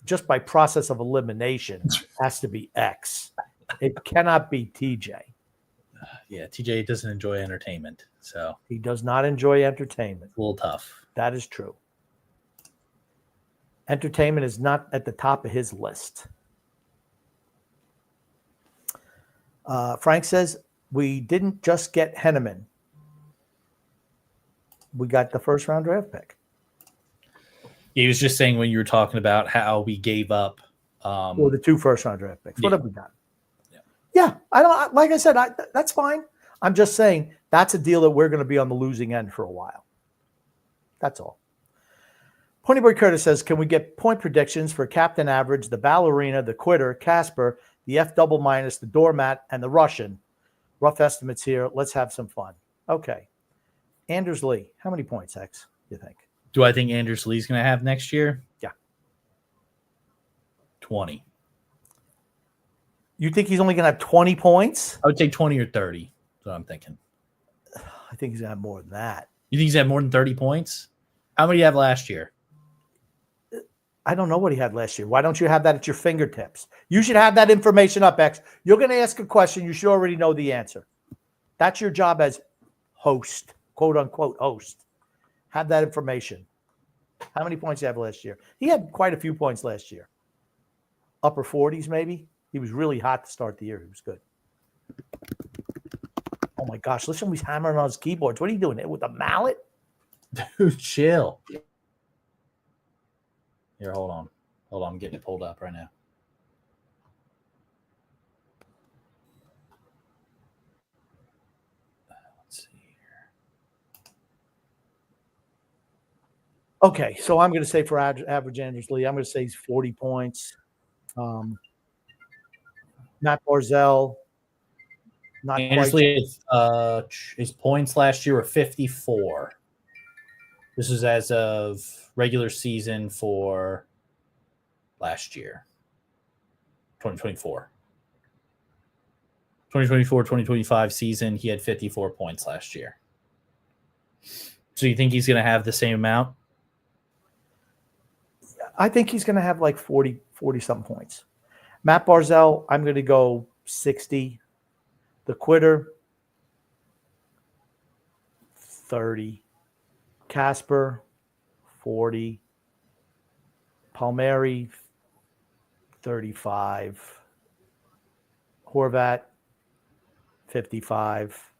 just by process of elimination has to be X. It cannot be TJ. Yeah, TJ doesn't enjoy entertainment. So he does not enjoy entertainment. A little tough. That is true. Entertainment is not at the top of his list. Frank says, we didn't just get Henneman. We got the first-round draft pick. He was just saying when you were talking about how we gave up. The 2 first-round draft picks. What have we done? Yeah, I don't. Like I said, that's fine. I'm just saying that's a deal that we're going to be on the losing end for a while. That's all. Ponyboy Curtis says, can we get point predictions for Captain Average, the Ballerina, the Quitter, Casper, the F double minus, the Doormat, and the Russian? Rough estimates here. Let's have some fun. Okay. Anders Lee, how many points, X, do you think? Do I think Anders Lee's going to have next year? Yeah. 20. You think he's only going to have 20 points? I would say 20 or 30. That's what I'm thinking. I think he's going to have more than that. You think he's had more than 30 points? How many did he have last year? I don't know what he had last year. Why don't you have that at your fingertips? You should have that information up, X. You're going to ask a question. You should already know the answer. That's your job as host, quote unquote host. Have that information. How many points did he have last year? He had quite a few points last year. Upper 40s, maybe. He was really hot to start the year. He was good. Oh my gosh, listen, he's hammering on his keyboards. What are you doing? With a mallet? Dude, chill. Here, hold on. Hold on, I'm getting it pulled up right now. Let's see here. Okay, so I'm going to say for average Andrews Lee, I'm going to say he's 40 points. Matt Barzell, not Andrews quite. Lee, his points last year were 54. This is as of regular season for last year, 2024. 2024-2025 season, he had 54 points last year. So you think he's going to have the same amount? I think he's going to have like 40-something points. Matt Barzell, I'm going to go 60. The quitter, 30. Casper, 40. Palmieri, 35. Horvat, 55.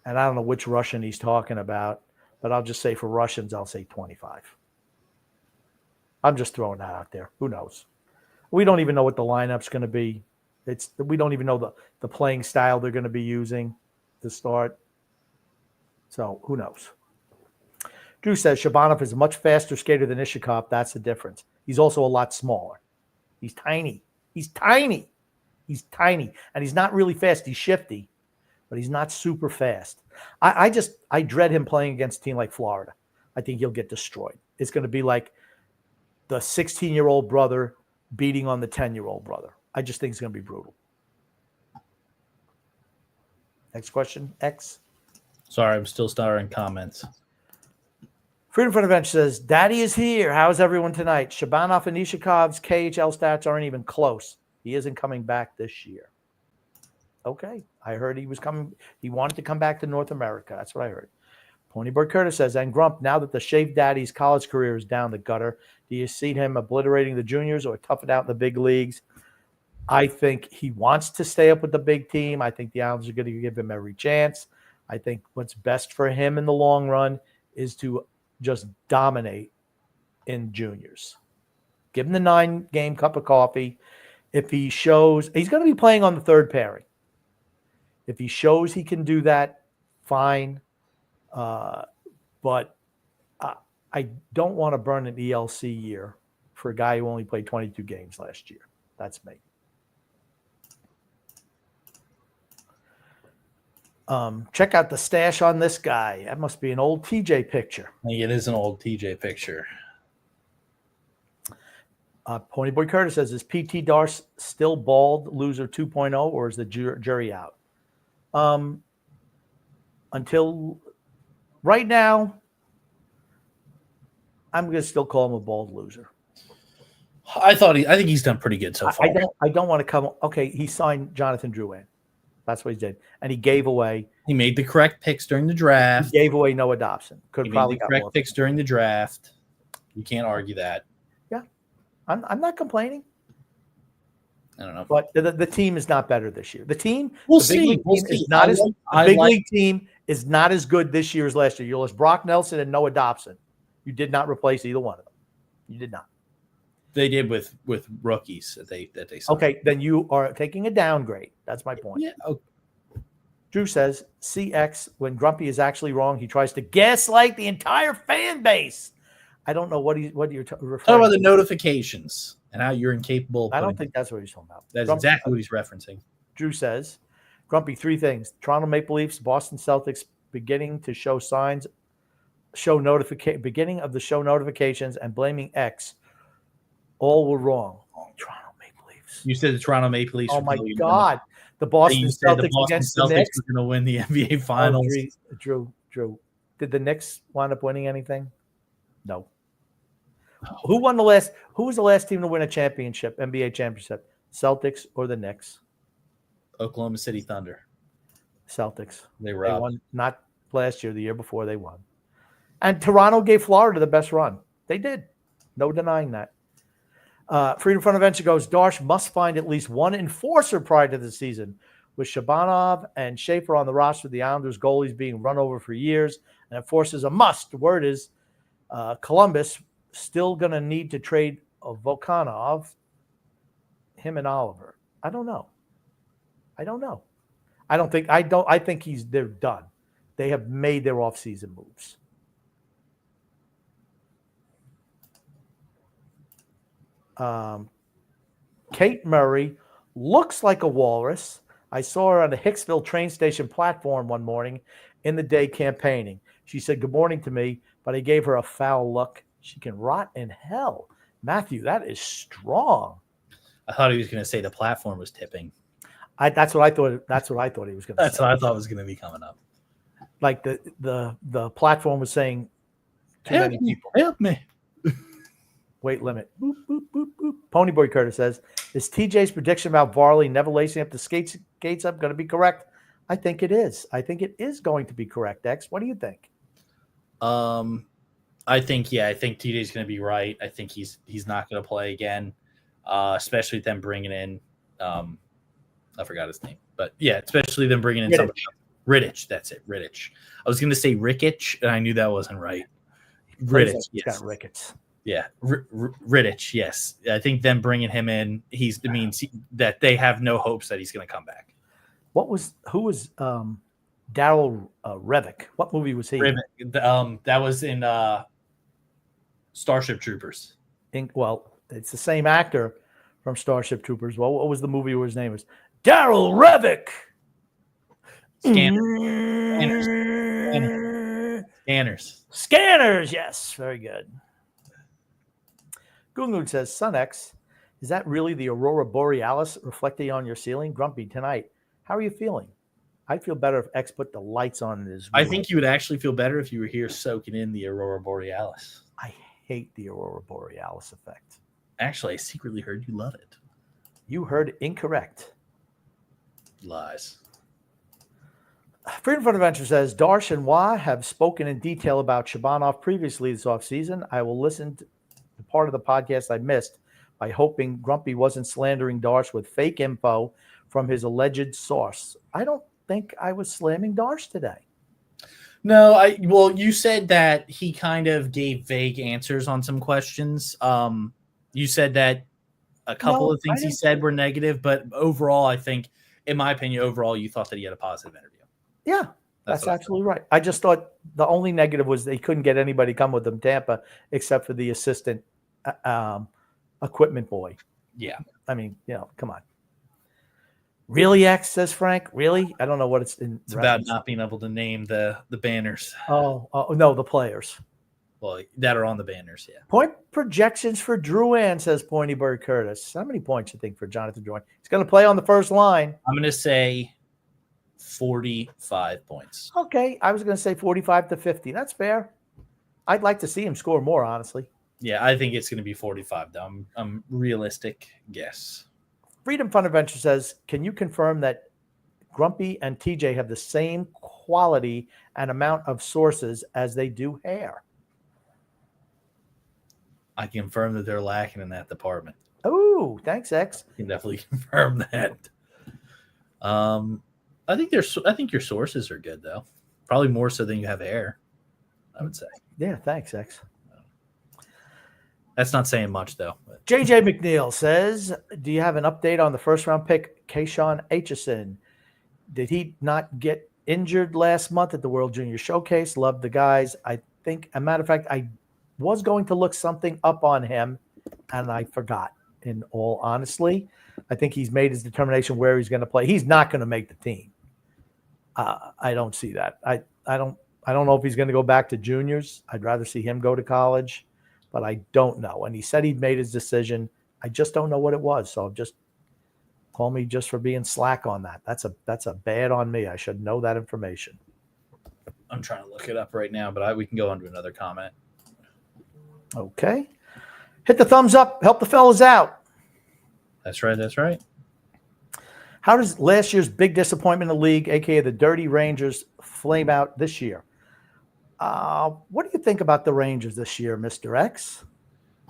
And I don't know which Russian he's talking about, but I'll just say for Russians, I'll say 25. I'm just throwing that out there. Who knows? We don't even know what the lineup's going to be. We don't even know the playing style they're going to be using to start. So who knows? Drew says Shabanov is a much faster skater than Ishikov. That's the difference. He's also a lot smaller. He's tiny. He's tiny. He's tiny. And he's not really fast. He's shifty, but he's not super fast. I dread him playing against a team like Florida. I think he'll get destroyed. It's going to be like the 16-year-old brother beating on the 10-year-old brother. I just think it's going to be brutal. Next question, X. Sorry, I'm still starting comments. Freedom from the Bench says, Daddy is here. How's everyone tonight? Shabanov and Nishikov's KHL stats aren't even close. He isn't coming back this year. Okay. I heard he was coming. He wanted to come back to North America. That's what I heard. Ponybird Curtis says, and Grump, now that the Shaved Daddy's college career is down the gutter, do you see him obliterating the juniors or tough it out in the big leagues? I think he wants to stay up with the big team. I think the Islanders are going to give him every chance. I think what's best for him in the long run is to just dominate in juniors. Give him the 9-game cup of coffee. If he shows, he's going to be playing on the third pairing. If he shows he can do that, fine. But I don't want to burn an ELC year for a guy who only played 22 games last year. That's me. Check out the stash on this guy. That must be an old TJ picture. I think it is an old TJ picture. Ponyboy Curtis says, is PT Darche still bald loser 2.0 or is the jury out? Until right now, I'm going to still call him a bald loser. I think he's done pretty good so far. I don't want to come. Okay, he signed Jonathan Drouin. That's what he did, and he gave away. He made the correct picks during the draft. He gave away Noah Dobson. He made the correct picks during the draft. You can't argue that. Yeah, I'm not complaining. I don't know, but the team is not better this year. The team, we'll the see. The big league team is not as good this year as last year. You lost Brock Nelson and Noah Dobson. You did not replace either one of them. You did not. They did with rookies that they signed. Okay, then you are taking a downgrade. That's my point. Yeah. Okay. Drew says, CX, when Grumpy is actually wrong, he tries to gaslight the entire fan base. I don't know what you're referring to. Talk about the notifications and how you're incapable. I don't think that's what he's talking about. That's exactly what he's referencing. Drew says, Grumpy, 3 things. Toronto Maple Leafs, Boston Celtics beginning to show signs, beginning of the show notifications and blaming X. All were wrong. Toronto Maple Leafs. You said the Toronto Maple Leafs. Oh, my God. The Boston Celtics against the Knicks. are going to win the NBA Finals. Drew. Did the Knicks wind up winning anything? No. Who was the last team to win a championship, NBA championship? Celtics or the Knicks? Oklahoma City Thunder. Celtics. They won not last year, the year before they won. And Toronto gave Florida the best run. They did. No denying that. Freedom Front Adventure goes, Darche must find at least one enforcer prior to the season. With Shabanov and Schaefer on the roster, the Islanders goalies being run over for years, and enforcers a must. The word is Columbus still going to need to trade Volkanov, him and Oliver. I don't know. I think they're done. They have made their offseason moves. Kate Murray looks like a walrus. I saw her on the Hicksville train station platform one morning in the day campaigning. She said good morning to me, but I gave her a foul look. She can rot in hell. Matthew, that is strong. I thought he was going to say the platform was tipping. That's what I thought. That's what I thought he was going to say. That's what I thought was going to be coming up. Like the platform was saying, too many people. Help me. Weight limit. Boop, boop, boop, boop. Ponyboy Curtis says, is TJ's prediction about Varley never lacing up the skates up going to be correct? I think it is. I think it is going to be correct, X. What do you think? I think TJ's going to be right. I think he's not going to play again, especially them bringing in I forgot his name. But, yeah, especially them bringing in somebody else. Rittich. That's it, Rittich. I was going to say Rickich, and I knew that wasn't right. Rittich, yes. Got Ricketts. Yeah, Rittich, yes. I think them bringing him in, it means that they have no hopes that he's going to come back. Who was Daryl Revick? What movie was he? That was in Starship Troopers. Well, it's the same actor from Starship Troopers. Well, what was the movie where his name was? Daryl Revick. Scanners. Yes, very good. Gungun says, Sun X, is that really the Aurora Borealis reflecting on your ceiling? Grumpy, tonight, how are you feeling? I'd feel better if X put the lights on in his room. I think you would actually feel better if you were here soaking in the Aurora Borealis. I hate the Aurora Borealis effect. Actually, I secretly heard you love it. You heard incorrect. Lies. Freedom Front Adventure says, Darche and Wah have spoken in detail about Shabanov previously this offseason. I will listen to the part of the podcast I missed by hoping Grumpy wasn't slandering Darche with fake info from his alleged source. I don't think I was slamming Darche today. No, you said that he kind of gave vague answers on some questions. You said that a couple of things he said were negative, but overall, I think, in my opinion, you thought that he had a positive interview. Yeah, that's absolutely right. I just thought the only negative was they couldn't get anybody to come with them, Tampa, except for the assistant equipment boy. Yeah. I mean, come on. Really, X, says Frank? Really? I don't know what it's in. It's about not being able to name the banners. Oh, no, the players. Well, that are on the banners, yeah. Point projections for Drouin, says Pointy Bird Curtis. How many points you think for Jonathan Drouin? He's going to play on the first line. I'm going to say 45 points. Okay, I was going to say 45 to 50. That's fair. I'd like to see him score more, honestly. Yeah, I think it's going to be 45, though. I'm realistic guess. Freedom Fun Adventure says, can you confirm that Grumpy and TJ have the same quality and amount of sources as they do hair? I can confirm that they're lacking in that department. Oh, thanks, X. I can definitely confirm that. I think your sources are good, though. Probably more so than you have hair, I would say. Yeah, thanks, X. That's not saying much, though. JJ McNeil says, do you have an update on the first-round pick, Kayshawn Aitchison? Did he not get injured last month at the World Junior Showcase? Love the guys. I think, a matter of fact, I was going to look something up on him, and I forgot. In all honesty, I think he's made his determination where he's going to play. He's not going to make the team. I don't see that. I don't know if he's going to go back to juniors. I'd rather see him go to college, but I don't know. And he said he'd made his decision. I just don't know what it was. So just call me just for being slack on that. That's a bad on me. I should know that information. I'm trying to look it up right now, but we can go on to another comment. Okay. Hit the thumbs up. Help the fellas out. That's right. That's right. How does last year's big disappointment in the league, a.k.a. the Dirty Rangers, flame out this year? What do you think about the Rangers this year, Mr. X?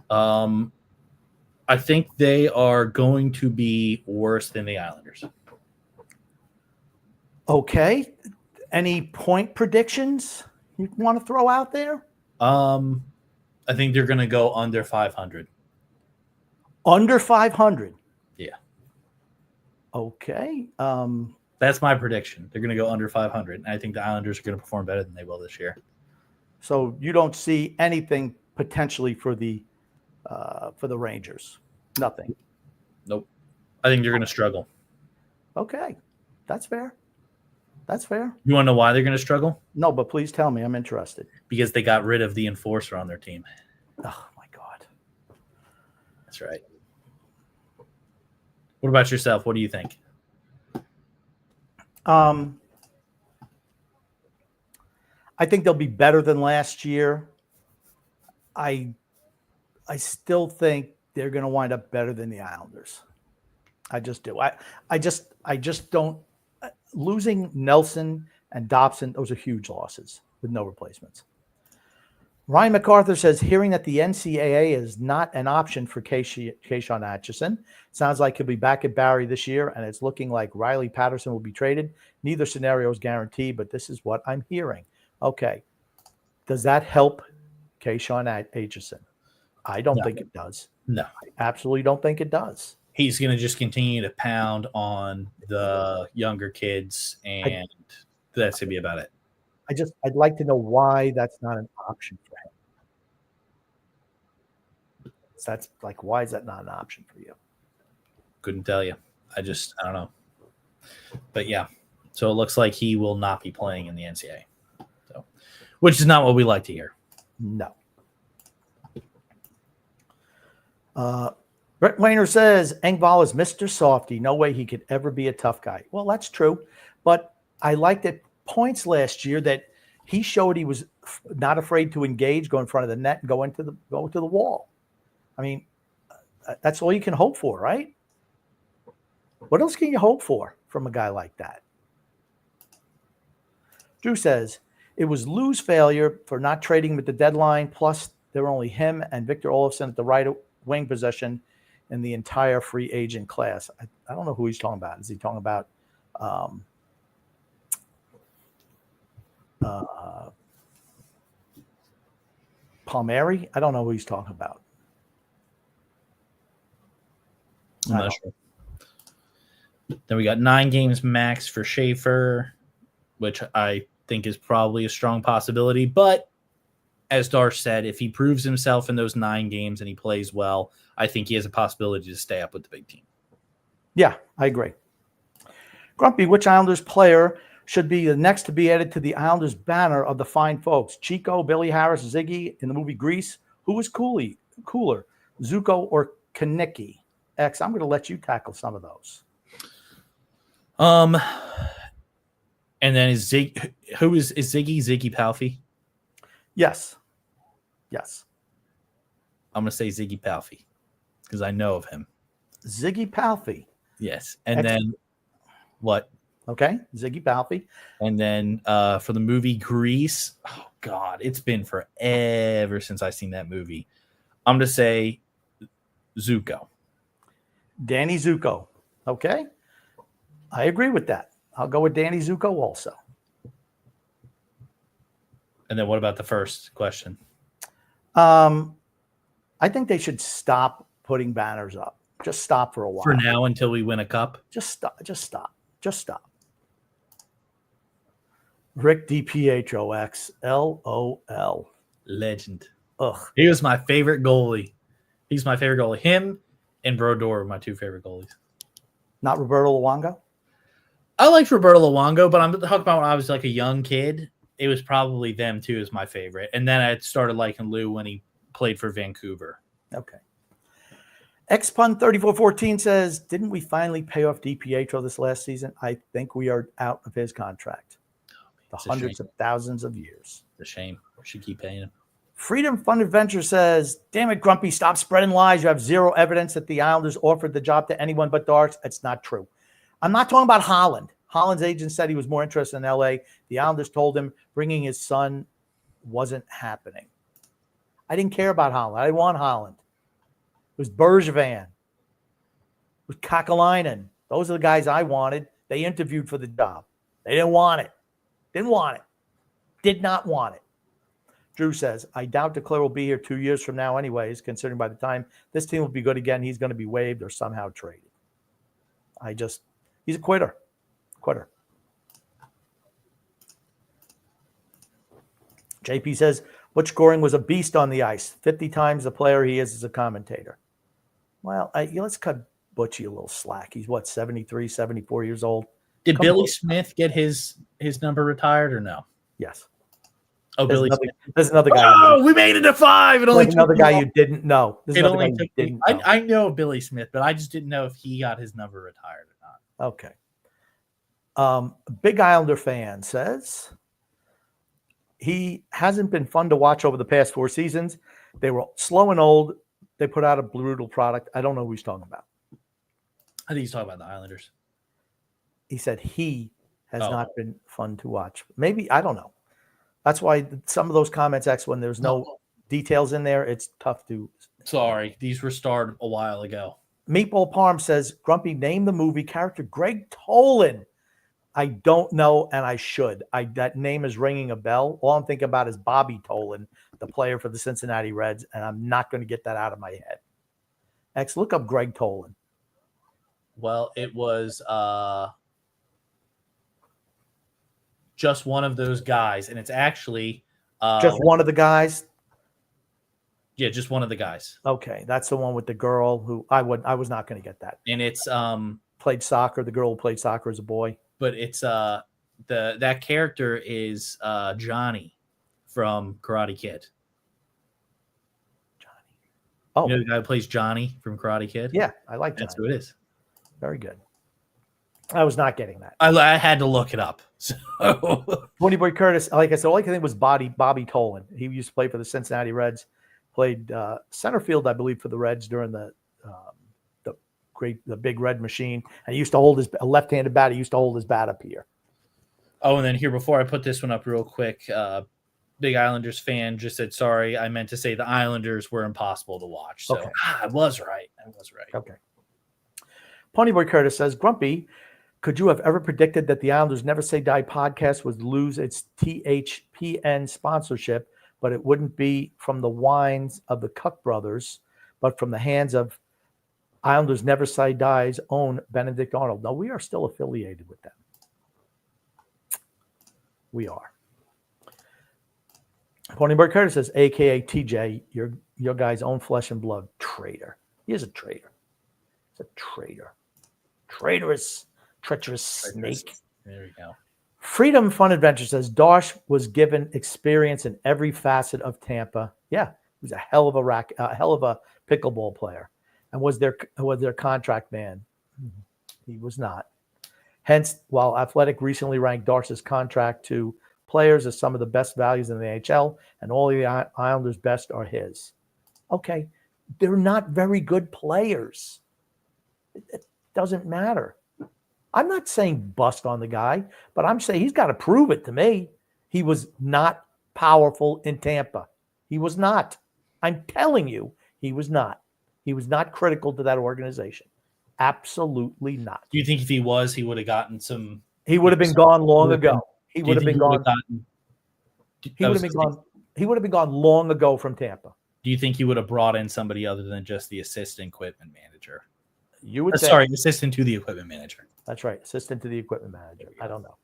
I think they are going to be worse than the Islanders. Okay. Any point predictions you want to throw out there? I think they're going to go under 500. Under 500? Yeah. Okay. That's my prediction. They're going to go under 500. And I think the Islanders are going to perform better than they will this year. So you don't see anything potentially for the Rangers? Nothing? Nope. I think they're going to struggle. Okay. That's fair. That's fair. You want to know why they're going to struggle? No, but please tell me. I'm interested. Because they got rid of the enforcer on their team. Oh, my God. That's right. What about yourself? What do you think? I think they'll be better than last year. I still think they're going to wind up better than the Islanders. I just do. I just don't. Losing Nelson and Dobson, those are huge losses with no replacements. Ryan MacArthur says, hearing that the NCAA is not an option for Keyshawn Atchison. Sounds like he'll be back at Barrie this year, and it's looking like Riley Patterson will be traded. Neither scenario is guaranteed, but this is what I'm hearing. Okay. Does that help Keyshawn Atchison? I don't think it does. No. I absolutely don't think it does. He's going to just continue to pound on the younger kids, and that's going to be about it. I'd like to know why that's not an option for him. So that's like, why is that not an option for you? Couldn't tell you. I don't know. But yeah, so it looks like he will not be playing in the NCAA, so, which is not what we like to hear. No. Brett Wayner says, Engvall is Mr. Softy. No way he could ever be a tough guy. Well, that's true. But I liked at points last year that he showed he was not afraid to engage, go in front of the net, and go to the wall. I mean, that's all you can hope for, right? What else can you hope for from a guy like that? Drew says, it was Lou's failure for not trading him at the deadline. Plus, there were only him and Victor Olofsson at the right wing position in the entire free agent class. I don't know who he's talking about. Is he talking about Palmieri? I don't know who he's talking about. I'm not sure. Then we got 9 games max for Schaefer, which I think is probably a strong possibility. But as Darche said, if he proves himself in those 9 games and he plays well, I think he has a possibility to stay up with the big team. Yeah, I agree. Grumpy, which Islanders player should be the next to be added to the Islanders banner of the fine folks? Chico, Billy Harris, Ziggy in the movie Grease? Who is cooler, Zuko or Kanicki? X, I'm going to let you tackle some of those. And then is Ziggy Palffy? Yes. I'm going to say Ziggy Palffy because I know of him. Ziggy Palffy. Yes. And then what? Okay. Ziggy Palffy. And then for the movie Grease, oh God, it's been forever since I've seen that movie. I'm going to say Zuko. Danny Zuko. Okay. I agree with that. I'll go with Danny Zuko also. And then what about the first question? I think they should stop putting banners up. Just stop for a while. For now until we win a cup? Just stop. Rick DPHOX. LOL. Legend. Ugh. He was my favorite goalie. He's my favorite goalie. Him and Brodeur are my 2 favorite goalies. Not Roberto Luongo? I liked Roberto Luongo, but I'm talking about when I was like a young kid. It was probably them too as my favorite. And then I started liking Lou when he played for Vancouver. Okay. Xpun3414 says, didn't we finally pay off DiPietro this last season? I think we are out of his contract. Oh, man. the hundreds of thousands of years. It's a shame. We should keep paying him. Freedom Fun Adventure says, damn it, Grumpy, stop spreading lies. You have zero evidence that the Islanders offered the job to anyone but Darche. It's not true. I'm not talking about Holland. Holland's agent said he was more interested in L.A. The Islanders told him bringing his son wasn't happening. I didn't care about Holland. I didn't want Holland. It was Bergevin. It was Kakalainen. Those are the guys I wanted. They interviewed for the job. They didn't want it. Didn't want it. Did not want it. Drew says, I doubt Declare will be here 2 years from now anyways, considering by the time this team will be good again, he's going to be waived or somehow traded. He's a quitter. Quitter. JP says, Butch Goring was a beast on the ice, 50 times the player he is as a commentator. Well, let's cut Butchie a little slack. He's, 73, 74 years old? Did Billy Smith get his number retired or no? Yes. Oh, Billy Smith. There's another guy. Oh, we made it to 5. It only took another guy you didn't know. It only took me. I know Billy Smith, but I just didn't know if he got his number retired or not. Okay. Big Islander fan says he hasn't been fun to watch over the past 4 seasons. They were slow and old. They put out a brutal product. I don't know who he's talking about. I think he's talking about the Islanders. He said he has not been fun to watch. Maybe, I don't know. That's why some of those comments, when there's no details in there, it's tough to. Sorry, these were starred a while ago. Meatball Parm says, Grumpy, name the movie character Greg Tolan. I don't know, and I should. That name is ringing a bell. All I'm thinking about is Bobby Tolan, the player for the Cincinnati Reds, and I'm not going to get that out of my head. X, look up Greg Tolan. Well, it was just one of those guys, and it's actually just one of the guys. Yeah, just one of the guys. Okay, that's the one with the girl who I was not going to get that. And it's played soccer. The girl who played soccer as a boy. But it's that character is Johnny from Karate Kid. Johnny. Oh, you know the guy who plays Johnny from Karate Kid? Yeah, I like that. That's who it is. Very good. I was not getting that. I had to look it up. So. Tony Boy Curtis, like I said, all I can think was Bobby Tolan. He used to play for the Cincinnati Reds. Played center field, I believe, for the Reds during the big red machine. And he used to hold a left-handed bat. He used to hold his bat up here. Oh, and then here, before I put this one up real quick, Big Islanders fan just said, sorry, I meant to say the Islanders were impossible to watch. So okay. I was right. Okay. Ponyboy Curtis says, Grumpy, could you have ever predicted that the Islanders Never Say Die podcast would lose its THPN sponsorship, but it wouldn't be from the wines of the Cook brothers, but from the hands of Islanders Never Say Die's own Benedict Arnold? No, we are still affiliated with them. We are. Ponyboy Curtis says, a.k.a. TJ, your guy's own flesh and blood traitor. He is a traitor. He's a traitor. Treacherous snake. There we go. Freedom Fun Adventure says, Darche was given experience in every facet of Tampa. Yeah, he was a hell of a pickleball player. And was their contract man? He was not. Hence, while Athletic recently ranked Darche's contract to players as some of the best values in the NHL, and all the Islanders' best are his. Okay, they're not very good players. It doesn't matter. I'm not saying bust on the guy, but I'm saying he's got to prove it to me. He was not powerful in Tampa. He was not. I'm telling you, he was not. He was not critical to that organization. Absolutely not. Do you think if he was, he would have gotten some? He would have been gone long ago. He would have been gone. He would have been gone. He would have been gone long ago from Tampa. Do you think he would have brought in somebody other than just the assistant equipment manager? You would say, sorry, assistant to the equipment manager. That's right, assistant to the equipment manager. I don't know.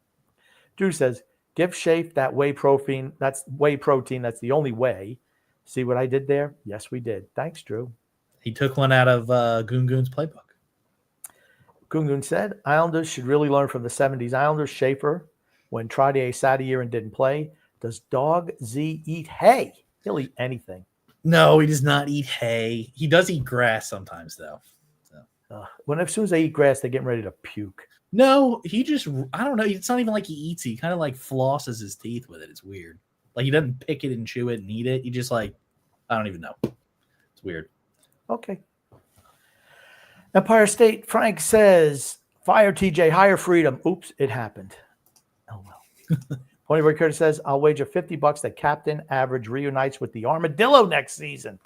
Drew says, give Schaefer that whey protein. That's whey protein. That's the only way. See what I did there? Yes, we did. Thanks, Drew. He took one out of Goon's playbook. Goon said, Islanders should really learn from the 70s Islanders. Schaefer, when Trottier sat a year and didn't play, does Dog Z eat hay? He'll eat anything. No, he does not eat hay. He does eat grass sometimes, though. As soon as they eat grass, they're getting ready to puke. No, he just, I don't know. It's not even like he eats it. He kind of like flosses his teeth with it. It's weird. Like he doesn't pick it and chew it and eat it. He just like, I don't even know. It's weird. Okay. Empire State Frank says, fire TJ, higher freedom. Oops, it happened. Oh, well. Ponyboy Curtis says, I'll wager $50 that Captain Average reunites with the Armadillo next season.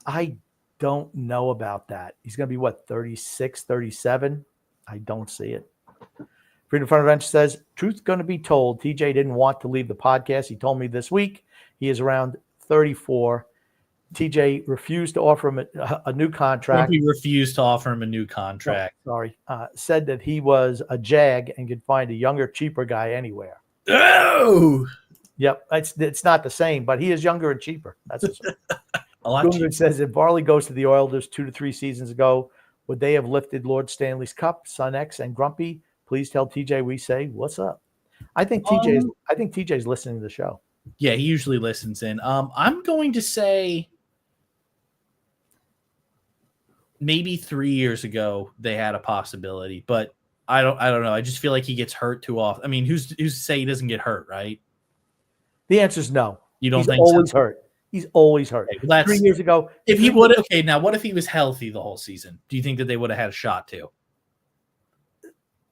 I don't know about that. He's going to be, what, 36, 37? I don't see it. Freedom Front Adventure says, truth going to be told, TJ didn't want to leave the podcast. He told me this week he is around 34. TJ refused to offer him a new contract. He refused to offer him a new contract. No, sorry. Said that he was a jag and could find a younger, cheaper guy anywhere. Oh! Yep. It's not the same, but he is younger and cheaper. That's a lot cheaper. Says if Varley goes to the Oilers 2 to 3 seasons ago, would they have lifted Lord Stanley's Cup? Son X and Grumpy, please tell TJ we say what's up. I think TJ's listening to the show. Yeah, he usually listens in. I'm going to say maybe 3 years ago they had a possibility, but I don't know. I just feel like he gets hurt too often. I mean, who's to say he doesn't get hurt, right? The answer is no. You don't think always so? Hurt. He's always hurt. Okay, well, 3 years ago, if he would, okay. Now, what if he was healthy the whole season? Do you think that they would have had a shot too?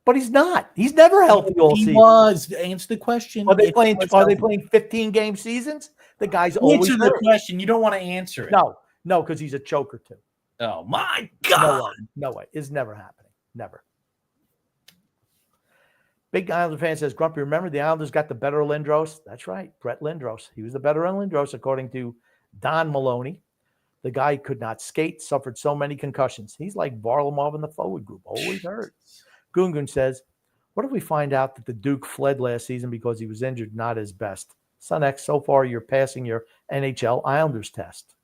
But he's not. He's never healthy all season. He was. Answer the question. Are they playing 15-game seasons? The guy's always answer the question. You don't want to answer it. No, because he's a choker too. Oh my God! No way. It's never happening. Never. Big Islander fan says, Grumpy, remember the Islanders got the better Lindros? That's right. Brett Lindros. He was the better Lindros, according to Don Maloney. The guy could not skate, suffered so many concussions. He's like Varlamov in the forward group, always hurt. Gungun says, what if we find out that the Duke fled last season because he was injured, not his best? Son X, so far you're passing your NHL Islanders test.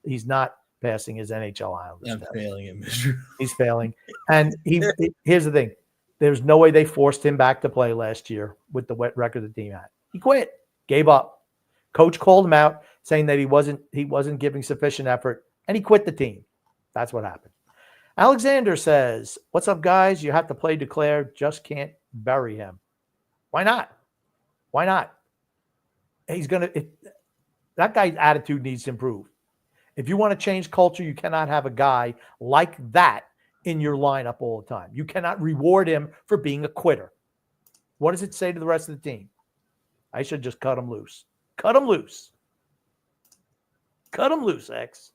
He's not passing his NHL Islanders test. Failing it miserably. He's failing. And here's the thing. There's no way they forced him back to play last year with the wet record the team had. He quit, gave up. Coach called him out, saying that he wasn't giving sufficient effort, and he quit the team. That's what happened. Alexander says, what's up, guys? You have to play Declare. Just can't bury him. Why not? Why not? That guy's attitude needs to improve. If you want to change culture, you cannot have a guy like that in your lineup all the time. You cannot reward him for being a quitter. What does it say to the rest of the team? I should just cut him loose. Cut him loose. Cut him loose, X.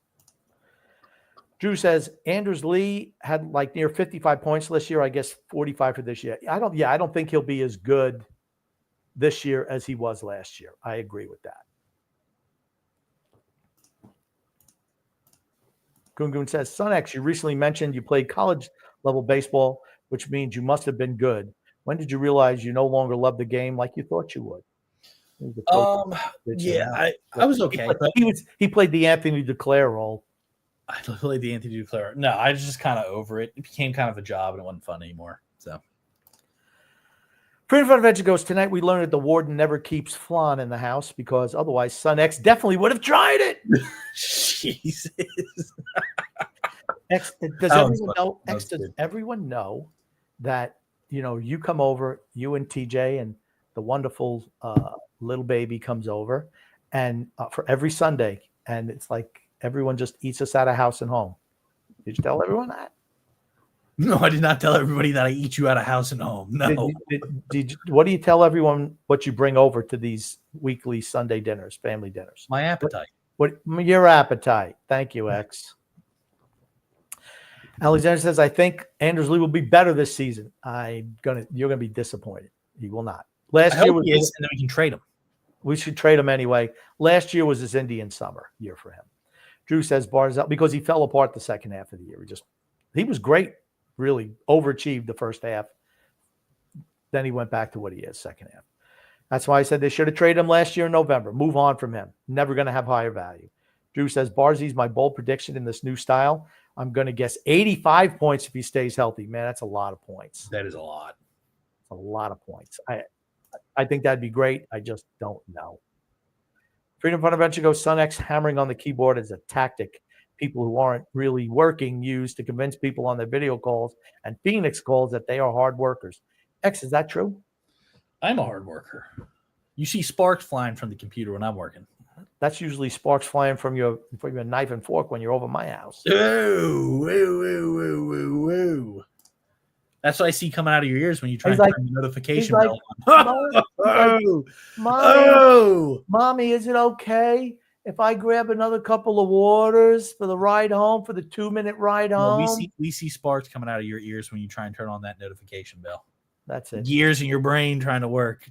Drew says Anders Lee had like near 55 points this year. I guess 45 for this year. I don't think he'll be as good this year as he was last year. I agree with that. Gungun says, Son X, you recently mentioned you played college level baseball, which means you must have been good. When did you realize you no longer love the game like you thought you would? I was okay. He played the Anthony Declare role. I played the Anthony Declare. No, I was just kind of over it. It became kind of a job and it wasn't fun anymore. So Freedom Front Adventure goes, tonight we learned that the warden never keeps flan in the house because otherwise Son X definitely would have tried it. Jesus. Does everyone know that, you come over, you and TJ and the wonderful little baby comes over and for every Sunday, and it's like everyone just eats us out of house and home. Did you tell everyone that? No, I did not tell everybody that I eat you out of house and home. No. What do you tell everyone what you bring over to these weekly Sunday dinners, family dinners? My appetite. What your appetite. Thank you, X. Alexander says, I think Anders Lee will be better this season. You're gonna be disappointed. He will not. Last year was, and then we can trade him. We should trade him anyway. Last year was his Indian summer year for him. Drew says Barzell, because he fell apart the second half of the year. He was great, really overachieved the first half. Then he went back to what he is second half. That's why I said they should have traded him last year in November. Move on from him. Never going to have higher value. Drew says Barzie's my bold prediction in this new style. I'm going to guess 85 points if he stays healthy. Man, that's a lot of points. That is a lot. A lot of points. I think that'd be great. I just don't know. Freedom Fun Adventure goes, Son X hammering on the keyboard as a tactic. people who aren't really working use to convince people on their video calls and Phoenix calls that they are hard workers. X, is that true? I'm a hard worker. You see sparks flying from the computer when I'm working. That's usually sparks flying from your knife and fork when you're over my house. Woo. That's what I see coming out of your ears when you try to turn the notification bell on. Mommy, is it okay if I grab another couple of waters for the ride home, for the 2-minute ride home? Well, we see sparks coming out of your ears when you try and turn on that notification bell. That's it. Gears in your brain trying to work.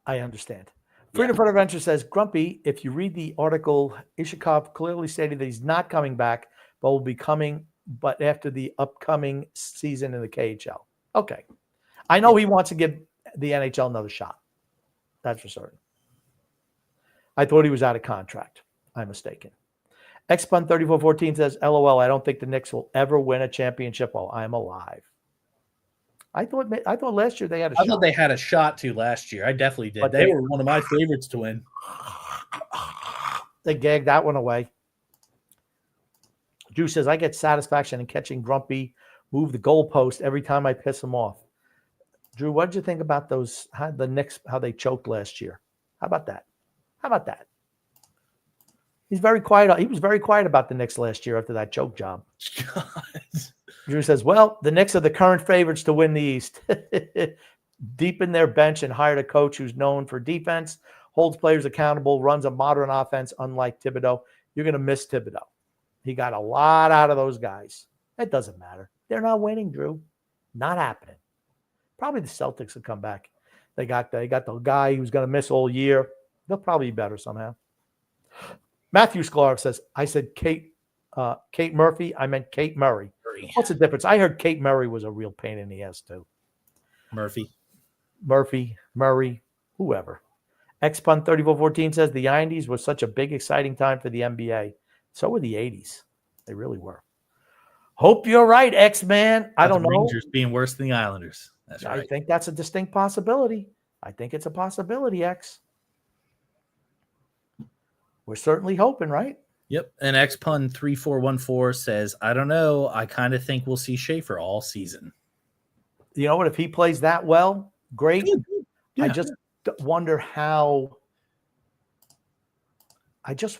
I understand. Freedom Front Adventure says, Grumpy, if you read the article, Ishikov clearly stated that he's not coming back, but will be coming, but after the upcoming season in the KHL. Okay. I know he wants to give the NHL another shot. That's for certain. I thought he was out of contract. I'm mistaken. Xpun3414 says, LOL, I don't think the Knicks will ever win a championship while I'm alive. I thought last year they had a shot. I thought they had a shot to last year. I definitely did. But they were one of my favorites to win. They gagged that one away. Drew says, I get satisfaction in catching Grumpy move the goalpost every time I piss him off. Drew, what did you think about those, how they choked last year? How about that? He's very quiet. He was very quiet about the Knicks last year after that choke job. God. Drew says, well, the Knicks are the current favorites to win the East. Deepen their bench and hired a coach who's known for defense, holds players accountable, runs a modern offense, unlike Thibodeau. You're going to miss Thibodeau. He got a lot out of those guys. It doesn't matter. They're not winning, Drew. Not happening. Probably the Celtics will come back. They got the guy who's going to miss all year. They'll probably be better somehow. Matthew Sklar says, I said Kate Murphy. I meant Kate Murray. What's the difference? I heard Kate Murray was a real pain in the ass too. Murphy, Murray, whoever. Xpun3414 says the 90s was such a big, exciting time for the NBA. So were the 80s. They really were. Hope you're right, X-Man. I don't know. Rangers being worse than the Islanders. That's right. I think that's a distinct possibility. I think it's a possibility, X. We're certainly hoping, right? Yep. And Xpun3414 says, I don't know. I kind of think we'll see Schaefer all season. You know what? If he plays that well, great. Yeah. I just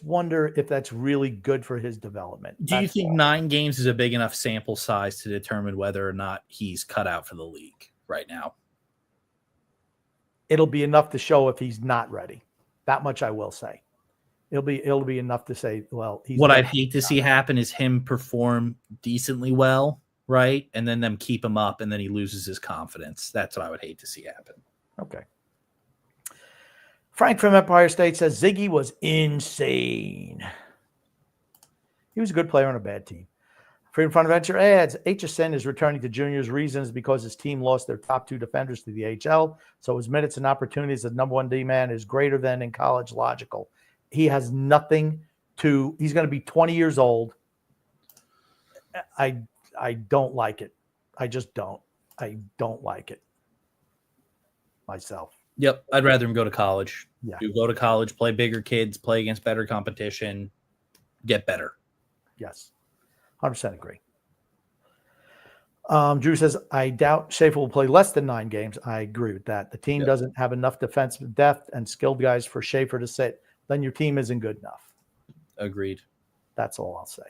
wonder if that's really good for his development. Do you think 9 games is a big enough sample size to determine whether or not he's cut out for the league right now? It'll be enough to show if he's not ready. That much I will say. It'll be enough to say, well, he's what I'd hate to see happen is him perform decently well, right? And then them keep him up and then he loses his confidence. That's what I would hate to see happen. Okay. Frank from Empire State says Ziggy was insane. He was a good player on a bad team. Freedom Front Adventure adds, HSN is returning to juniors. Reasons because his team lost their top 2 defenders to the HL. So his minutes and opportunities as number 1 D-man is greater than in college. Logical. He has nothing to – he's going to be 20 years old. I don't like it. I just don't. I don't like it myself. Yep. I'd rather him go to college. Yeah. You go to college, play bigger kids, play against better competition, get better. Yes. 100% agree. Drew says, I doubt Schaefer will play less than 9 games. I agree with that. The team doesn't have enough defensive depth and skilled guys for Schaefer to sit. Then your team isn't good enough. Agreed. That's all I'll say.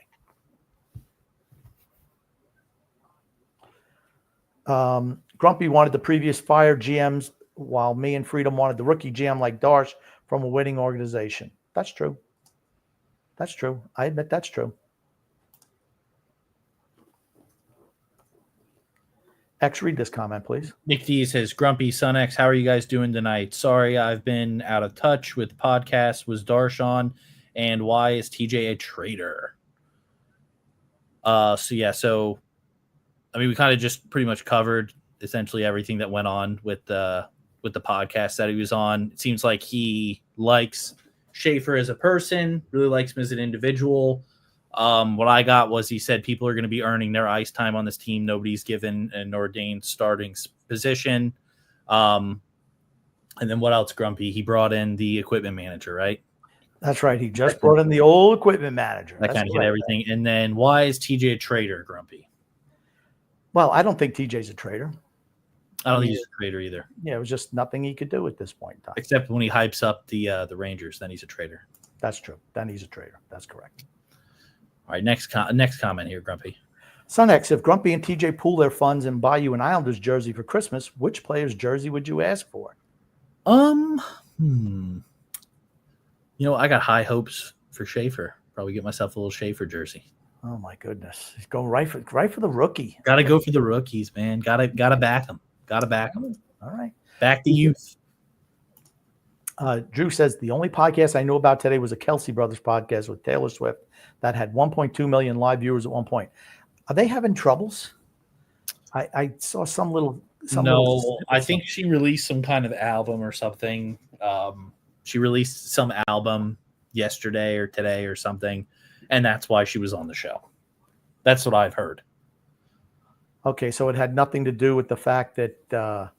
Grumpy wanted the previous fired GMs, while me and Freedom wanted the rookie GM like Darche from a winning organization. That's true. That's true. I admit that's true. X, read this comment, please. Nick D says, Grumpy, Son X, how are you guys doing tonight? Sorry, I've been out of touch with podcasts. Was Darche on? And why is TJ a traitor? So I mean, we kind of just pretty much covered essentially everything that went on with the podcast that he was on. It seems like he likes Schaefer as a person, really likes him as an individual. What I got was he said people are going to be earning their ice time on this team. Nobody's given an ordained starting position. And then what else, Grumpy? He brought in the equipment manager, right? That's right. He just brought in the old equipment manager. That kind of hit everything. And then why is TJ a traitor, Grumpy? Well, I don't think TJ's a traitor. I don't think he's a traitor either. Yeah, it was just nothing he could do at this point in time. Except when he hypes up the Rangers, then he's a traitor. That's true. Then he's a traitor. That's correct. All right, next comment here, Grumpy. Son X, if Grumpy and TJ pool their funds and buy you an Islanders jersey for Christmas, which player's jersey would you ask for? You know, I got high hopes for Schaefer. Probably get myself a little Schaefer jersey. Oh my goodness, he's going right for the rookie. Got to go for the rookies, man. Got to back them. Got to back them. All right, back the youth. Drew says the only podcast I knew about today was a Kelsey Brothers podcast with Taylor Swift that had 1.2 million live viewers at one point. Are they having troubles? I saw some little. I think she released some kind of album or something. She released some album yesterday or today or something, and that's why she was on the show. That's what I've heard. Okay, so it had nothing to do with the fact that.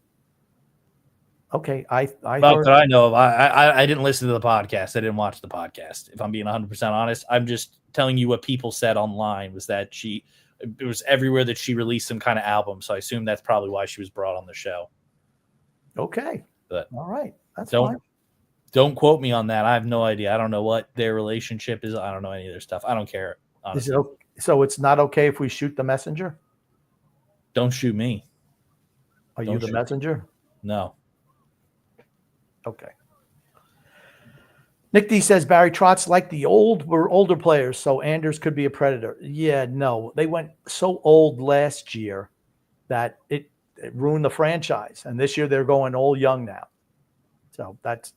Okay, I about that I know of. I didn't listen to the podcast. I didn't watch the podcast. If I'm being 100% honest, I'm just telling you what people said online. Was that it was everywhere that she released some kind of album. So I assume that's probably why she was brought on the show. Okay, but all right, that's fine. Don't quote me on that. I have no idea. I don't know what their relationship is. I don't know any of their stuff. I don't care. Honestly. So it's not okay if we shoot the messenger? Don't shoot me. Are you the messenger? No. Okay. Nick D says Barry Trotz like the older players, so Anders could be a predator. Yeah, no. They went so old last year that it ruined the franchise. And this year they're going all young now. So that's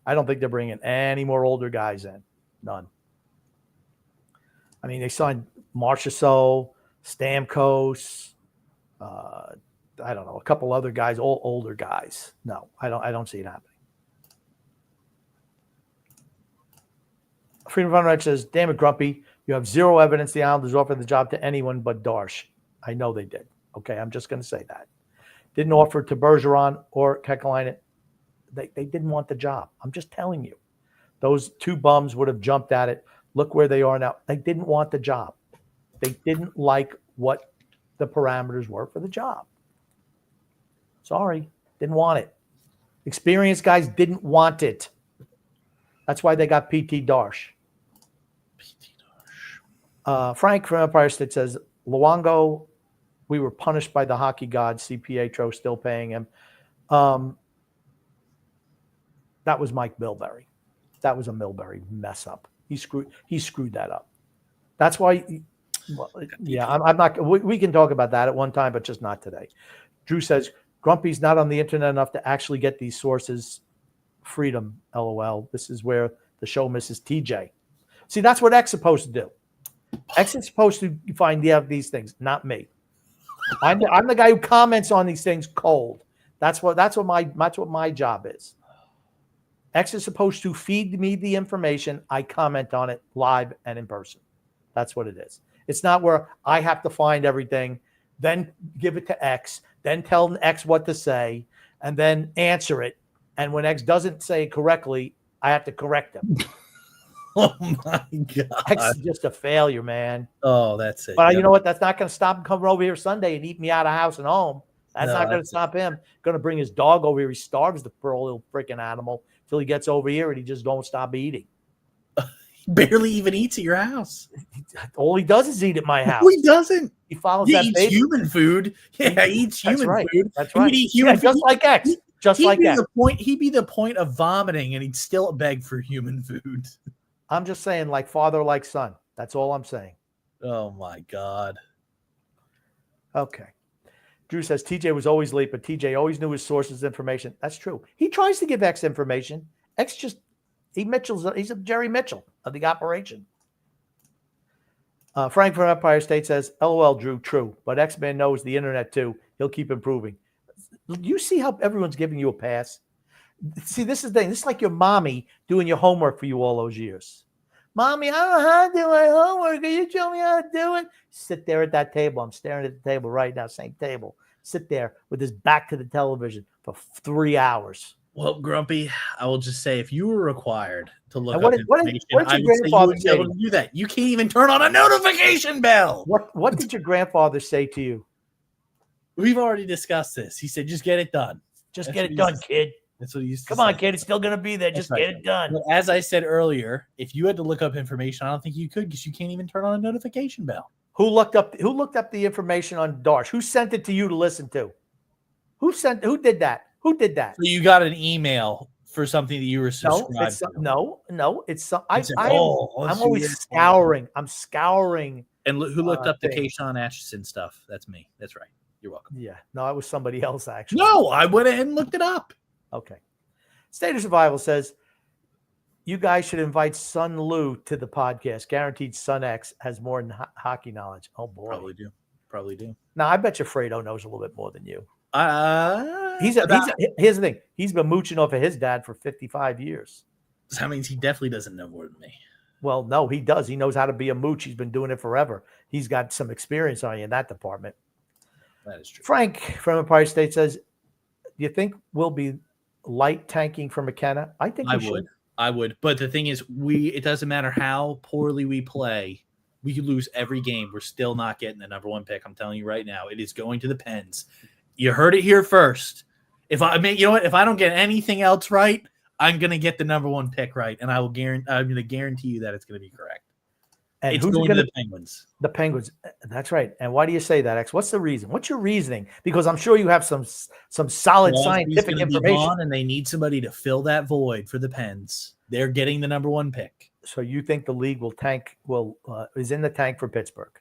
I don't think they're bringing any more older guys in. None. I mean, they signed Marchessault, Stamkos, I don't know, a couple other guys, all older guys. No, I don't see it happening. Freedom Fun Red says, damn it, Grumpy, you have zero evidence the Islanders offered the job to anyone but Darche. I know they did. Okay, I'm just going to say that. Didn't offer to Bergeron or Kekalainen. They didn't want the job. I'm just telling you. Those two bums would have jumped at it. Look where they are now. They didn't want the job. They didn't like what the parameters were for the job. Sorry, didn't want it. Experienced guys didn't want it. That's why they got PT Darche. Frank from Empire State says, Luongo, we were punished by the hockey gods. C. Pietro still paying him. That was Mike Milbury. That was a Milbury mess up. He screwed that up. That's why. I'm not. We can talk about that at one time, but just not today. Drew says Grumpy's not on the internet enough to actually get these sources. Freedom, LOL. This is where the show misses TJ. See, that's what X is supposed to do. X is supposed to find these things, not me. I'm the guy who comments on these things cold. That's what my job is. X is supposed to feed me the information. I comment on it live and in person. That's what it is. It's not where I have to find everything, then give it to X, then tell X what to say, and then answer it. And when X doesn't say it correctly, I have to correct him. Oh my God. X is just a failure, man. Oh, that's it. But you know what? That's not going to stop him coming over here Sunday and eat me out of house and home. That's not going to stop him. Going to bring his dog over here. He starves the poor little freaking animal till he gets over here and he just don't stop eating. He barely even eats at your house. All he does is eat at my house. No, he doesn't. He follows he that eats human food. Yeah, he eats human food. That's right. He would eat human food. Just like X. He'd be the point of vomiting, and he'd still beg for human food. I'm just saying, like father, like son. That's all I'm saying. Oh my God. Okay. Drew says TJ was always late, but TJ always knew his sources of information. That's true. He tries to give X information. X he's a Jerry Mitchell of the operation. Frank from Empire State says, LOL, Drew, true. But X-Man knows the internet too. He'll keep improving. You see how everyone's giving you a pass? See, this is the thing. This is like your mommy doing your homework for you all those years. Mommy, I don't know how to do my homework. Can you show me how to do it? Sit there at that table. I'm staring at the table right now, same table. Sit there with his back to the television for 3 hours. Well, Grumpy, I will just say, if you were required to look And up what information, did I your would say you grandfather would be say able to to you? do that. You can't even turn on a notification bell. What did your grandfather say to you? We've already discussed this. He said, just get it done. Just get it done, kid. That's what he used to Come say. on, kid. It's still going to be there. Just get it done. But as I said earlier, if you had to look up information, I don't think you could because you can't even turn on a notification bell. Who looked up the information on Darche? Who sent it to you to listen to? Who did that? Who did that? So you got an email for something that you were subscribed to. No. I'm I'm always scouring. I'm scouring. And who looked up the things. Kayshawn Atchison stuff? That's me. That's right. You're welcome. Yeah. No, it was somebody else, actually. No, I went ahead and looked it up. Okay. State of Survival says, you guys should invite Sun Lu to the podcast. Guaranteed Sun X has more than hockey knowledge. Oh, boy. Probably do. Now, I bet you Fredo knows a little bit more than you. Here's the thing. He's been mooching off of his dad for 55 years. So that means he definitely doesn't know more than me. Well, no, he does. He knows how to be a mooch. He's been doing it forever. He's got some experience on you in that department. That is true. Frank from Empire State says, do you think we'll be light tanking for McKenna? I think I would. But the thing is, it doesn't matter how poorly we play. We could lose every game. We're still not getting the number one pick. I'm telling you right now, it is going to the Pens. You heard it here first. If I don't get anything else right, I'm going to get the number one pick right, and I'm going to guarantee you that it's going to be correct. And it's going to the Penguins. The Penguins. That's right. And why do you say that, X? What's the reason? What's your reasoning? Because I'm sure you have some solid scientific information. And they need somebody to fill that void for the Pens. They're getting the number one pick. So you think the league is in the tank for Pittsburgh?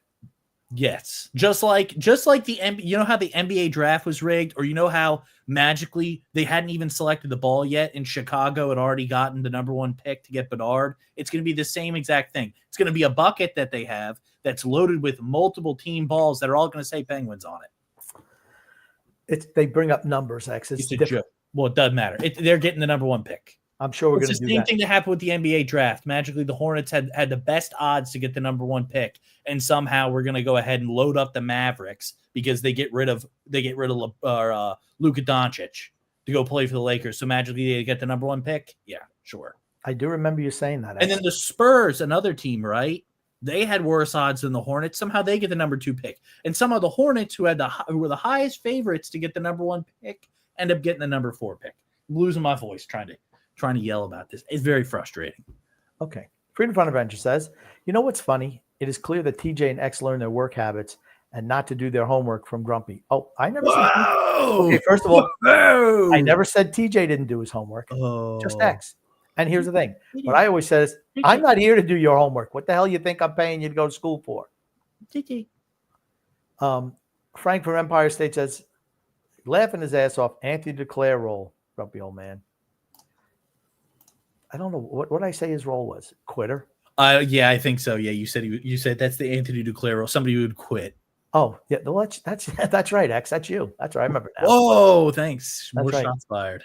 Yes. Just like the you know how the NBA draft was rigged, or you know how magically they hadn't even selected the ball yet and Chicago had already gotten the number one pick to get Bedard. It's going to be the same exact thing. It's going to be a bucket that they have that's loaded with multiple team balls that are all going to say Penguins on it. They bring up numbers, X. It's a joke. Well, it doesn't matter. They're getting the number one pick. I'm sure we're going to do that. It's the same thing that happened with the NBA draft. Magically, the Hornets had the best odds to get the number one pick, and somehow we're going to go ahead and load up the Mavericks because they get rid of Luka Doncic to go play for the Lakers. So magically, they get the number one pick. Yeah, sure. I do remember you saying that. And then the Spurs, another team, right? They had worse odds than the Hornets. Somehow they get the number two pick, and somehow the Hornets, who were the highest favorites to get the number one pick, end up getting the number four pick. I'm losing my voice trying to yell about this. It's very frustrating. Okay. Freedom Fund Adventure says, you know what's funny? It is clear that TJ and X learn their work habits and not to do their homework from Grumpy. Oh, I never said okay, first of all, I never said TJ didn't do his homework. Just X. And here's the thing. What I always say is, I'm not here to do your homework. What the hell you think I'm paying you to go to school for? Frank from Empire State says, laughing his ass off, Anthony DeClaire role, Grumpy old man. I don't know what I say his role was. Quitter. Yeah, I think so. Yeah, you said that's the Anthony Duclair role. Somebody who would quit. Oh, yeah. That's right, X. That's you. That's right. I remember now. Whoa, thanks. That's More right. shots fired.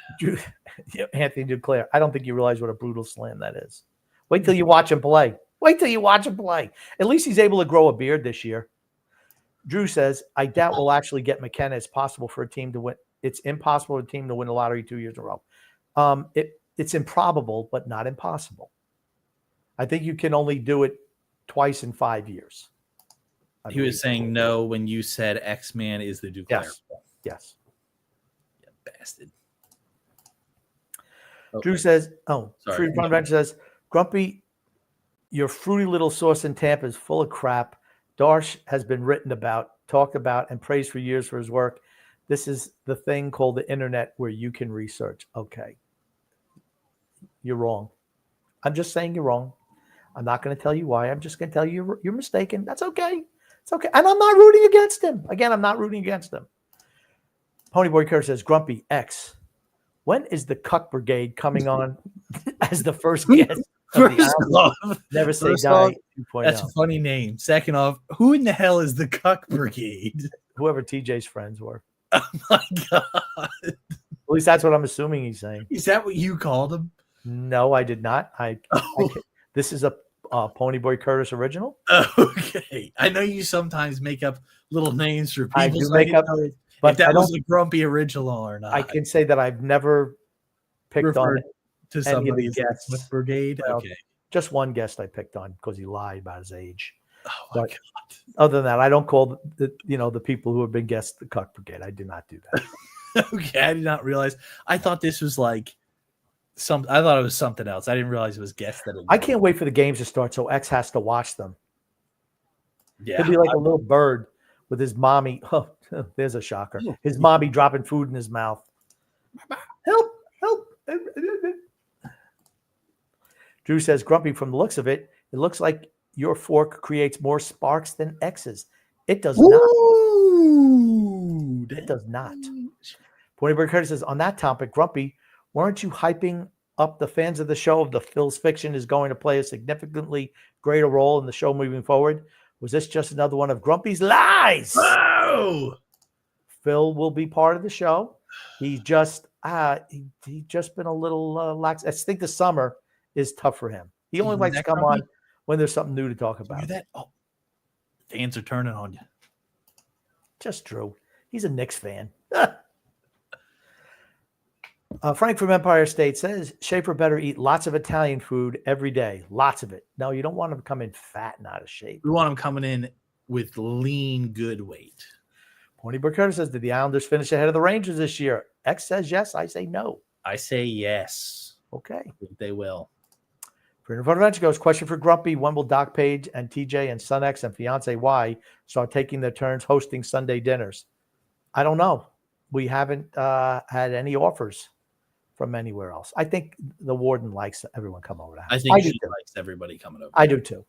Anthony Duclair. I don't think you realize what a brutal slam that is. Wait till you watch him play. At least he's able to grow a beard this year. Drew says, I doubt we'll actually get McKenna. It's possible for a team to win. It's impossible for a team to win the lottery 2 years in a row. It's improbable, but not impossible. I think you can only do it twice in 5 years. He was saying no when you said X-Man is the Duclair. Yes. Yeah, bastard. Drew says, Free Adventure says, Grumpy, your fruity little sauce in Tampa is full of crap. Darche has been written about, talked about, and praised for years for his work. This is the thing called the internet where you can research. Okay. You're wrong. I'm just saying you're wrong. I'm not going to tell you why. I'm just going to tell you you're mistaken. That's okay. It's okay. And I'm not rooting against him. Again, I'm not rooting against him. Ponyboy Kerr says, Grumpy X, when is the Cuck Brigade coming on as the first guest? First off, Never Say Die 2.0. That's a funny name. Second off, who in the hell is the Cuck Brigade? Whoever TJ's friends were. Oh my God. At least that's what I'm assuming he's saying. Is that what you called him? No, I did not. This is a Ponyboy Curtis original. Okay. I know you sometimes make up little names for people. I do make up, but if that was a Grumpy original or not. I can say that I've never picked on to any of the somebody as guests. Cliff Brigade. Well, Okay. Just one guest I picked on because he lied about his age. Oh my But God. other than that, I don't call the people who have been guests the Cuck Brigade. I do not do that. Okay, I did not realize. I thought this was like I thought it was something else. I didn't realize it was guests that. I can't wait for the games to start so X has to watch them. Yeah, He'll be like a little bird with his mommy. Oh, there's a shocker. His mommy dropping food in his mouth. Help! Drew says, Grumpy, from the looks of it, it looks like your fork creates more sparks than X's. It does not. It does not. Pointy Curtis says, on that topic, Grumpy, weren't you hyping up the fans of the show of the Phil's fiction is going to play a significantly greater role in the show moving forward? Was this just another one of Grumpy's lies? Oh! Phil will be part of the show. He's just he's just been a little lax. I think the summer is tough for him. He only likes to come on when there's something new to talk about. Fans are turning on you. Just Drew. He's a Knicks fan. Frank from Empire State says Schaefer better eat lots of Italian food every day. Lots of it. No, you don't want him to come in fat and out of shape. We want him coming in with lean, good weight. Pony Burkhardt says, did the Islanders finish ahead of the Rangers this year? X says yes. I say no. I say yes. Okay. I think they will. Freedom of Adventure goes, question for Grumpy. When will Doc Page and TJ and Son X and Fiance Y start taking their turns hosting Sunday dinners? I don't know. We haven't had any offers from anywhere else. I think the warden likes everyone come over to house. I think she likes everybody coming over. I do too.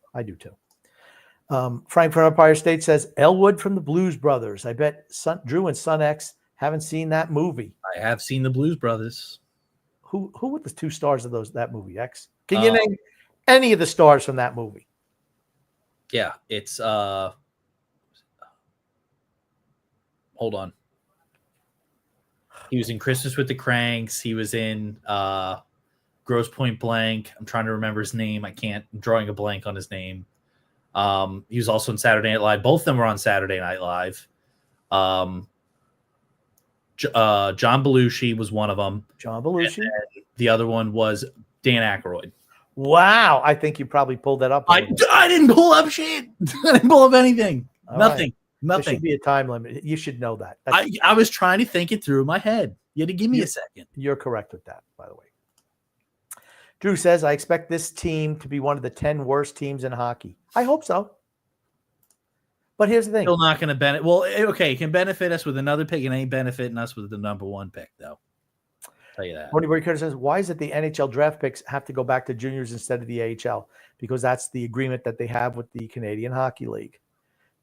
Frank from Empire State says, Elwood from the Blues Brothers. I bet Drew and Son X haven't seen that movie. I have seen the Blues Brothers. Who were the two stars of that movie, X? Can you name any of the stars from that movie? Yeah, it's hold on. He was in Christmas with the Cranks. He was in Grosse Point Blank. I'm trying to remember his name. I'm drawing a blank on his name. He was also in Saturday Night Live. Both of them were on Saturday Night Live. John Belushi was one of them. John Belushi. The other one was Dan Aykroyd. Wow. I think you probably pulled that up. I didn't pull up shit. I didn't pull up anything. All Nothing. Right. Nothing. There should be a time limit. You should know that. I was trying to think it through in my head. You had to give me a second. You're correct with that, by the way. Drew says, I expect this team to be one of the 10 worst teams in hockey. I hope so. But here's the thing. Still not going to benefit. Well, okay, it can benefit us with another pick. It ain't benefiting us with the number one pick, though. I'll tell you that. Tony Burkhardt says, why is it the NHL draft picks have to go back to juniors instead of the AHL? Because that's the agreement that they have with the Canadian Hockey League.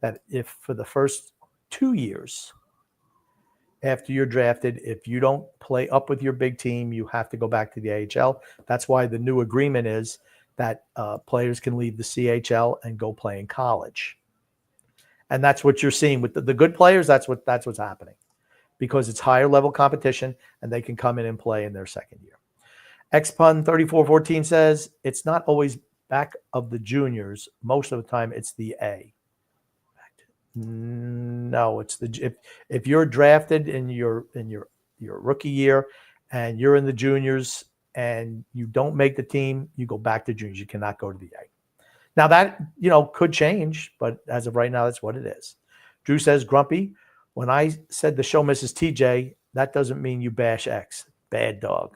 That if for the first 2 years after you're drafted, if you don't play up with your big team, you have to go back to the AHL. That's why the new agreement is that players can leave the CHL and go play in college. And that's what you're seeing with the good players. That's what's happening because it's higher level competition and they can come in and play in their second year. Xpun 3414 says it's not always back of the juniors. Most of the time it's the A. No, it's if you're drafted in your rookie year and you're in the juniors and you don't make the team, you go back to juniors. You cannot go to the A. Now that, could change, but as of right now, that's what it is. Drew says, Grumpy, when I said the show misses TJ, that doesn't mean you bash X. Bad dog.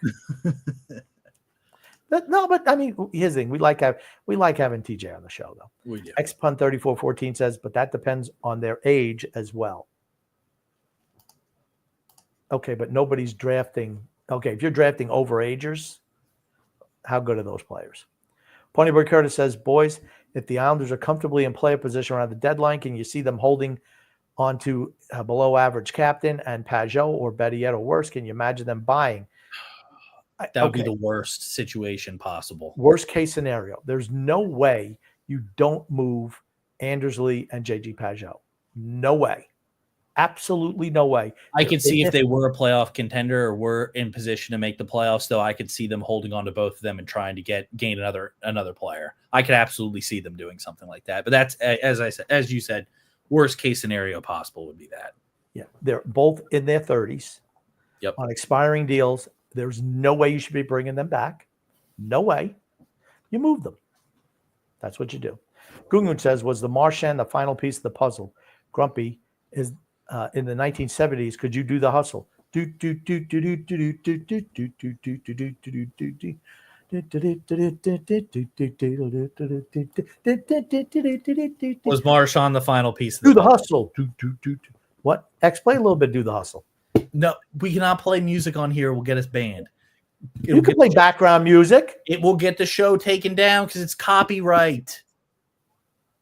But I mean, here's the thing. We like having TJ on the show, though. We do. Xpun 3414 says, but that depends on their age as well. Okay, but nobody's drafting. Okay, if you're drafting overagers, how good are those players? Ponyboy Curtis says, boys, if the Islanders are comfortably in player position around the deadline, can you see them holding on to a below average captain and Pajot, or better yet, or worse, can you imagine them buying? That would be the worst situation possible. Worst case scenario. There's no way you don't move Andersley and JG Pajot. No way. Absolutely no way. I could see if they were a playoff contender or were in position to make the playoffs, though, I could see them holding on to both of them and trying to gain another player. I could absolutely see them doing something like that. But that's, as you said, worst case scenario possible would be that. Yeah, they're both in their 30s. Yep. On expiring deals. There's no way you should be bringing them back. No way. You move them. That's what you do. Gungun says, was the Marchand the final piece of the puzzle? Grumpy is in the 1970s. Could you do the hustle? Was Marshawn the final piece of do the hustle? What? Explain a little bit. Do the hustle. No, we cannot play music on here. We'll get us banned. You can play background music. It will get the show taken down because it's copyright.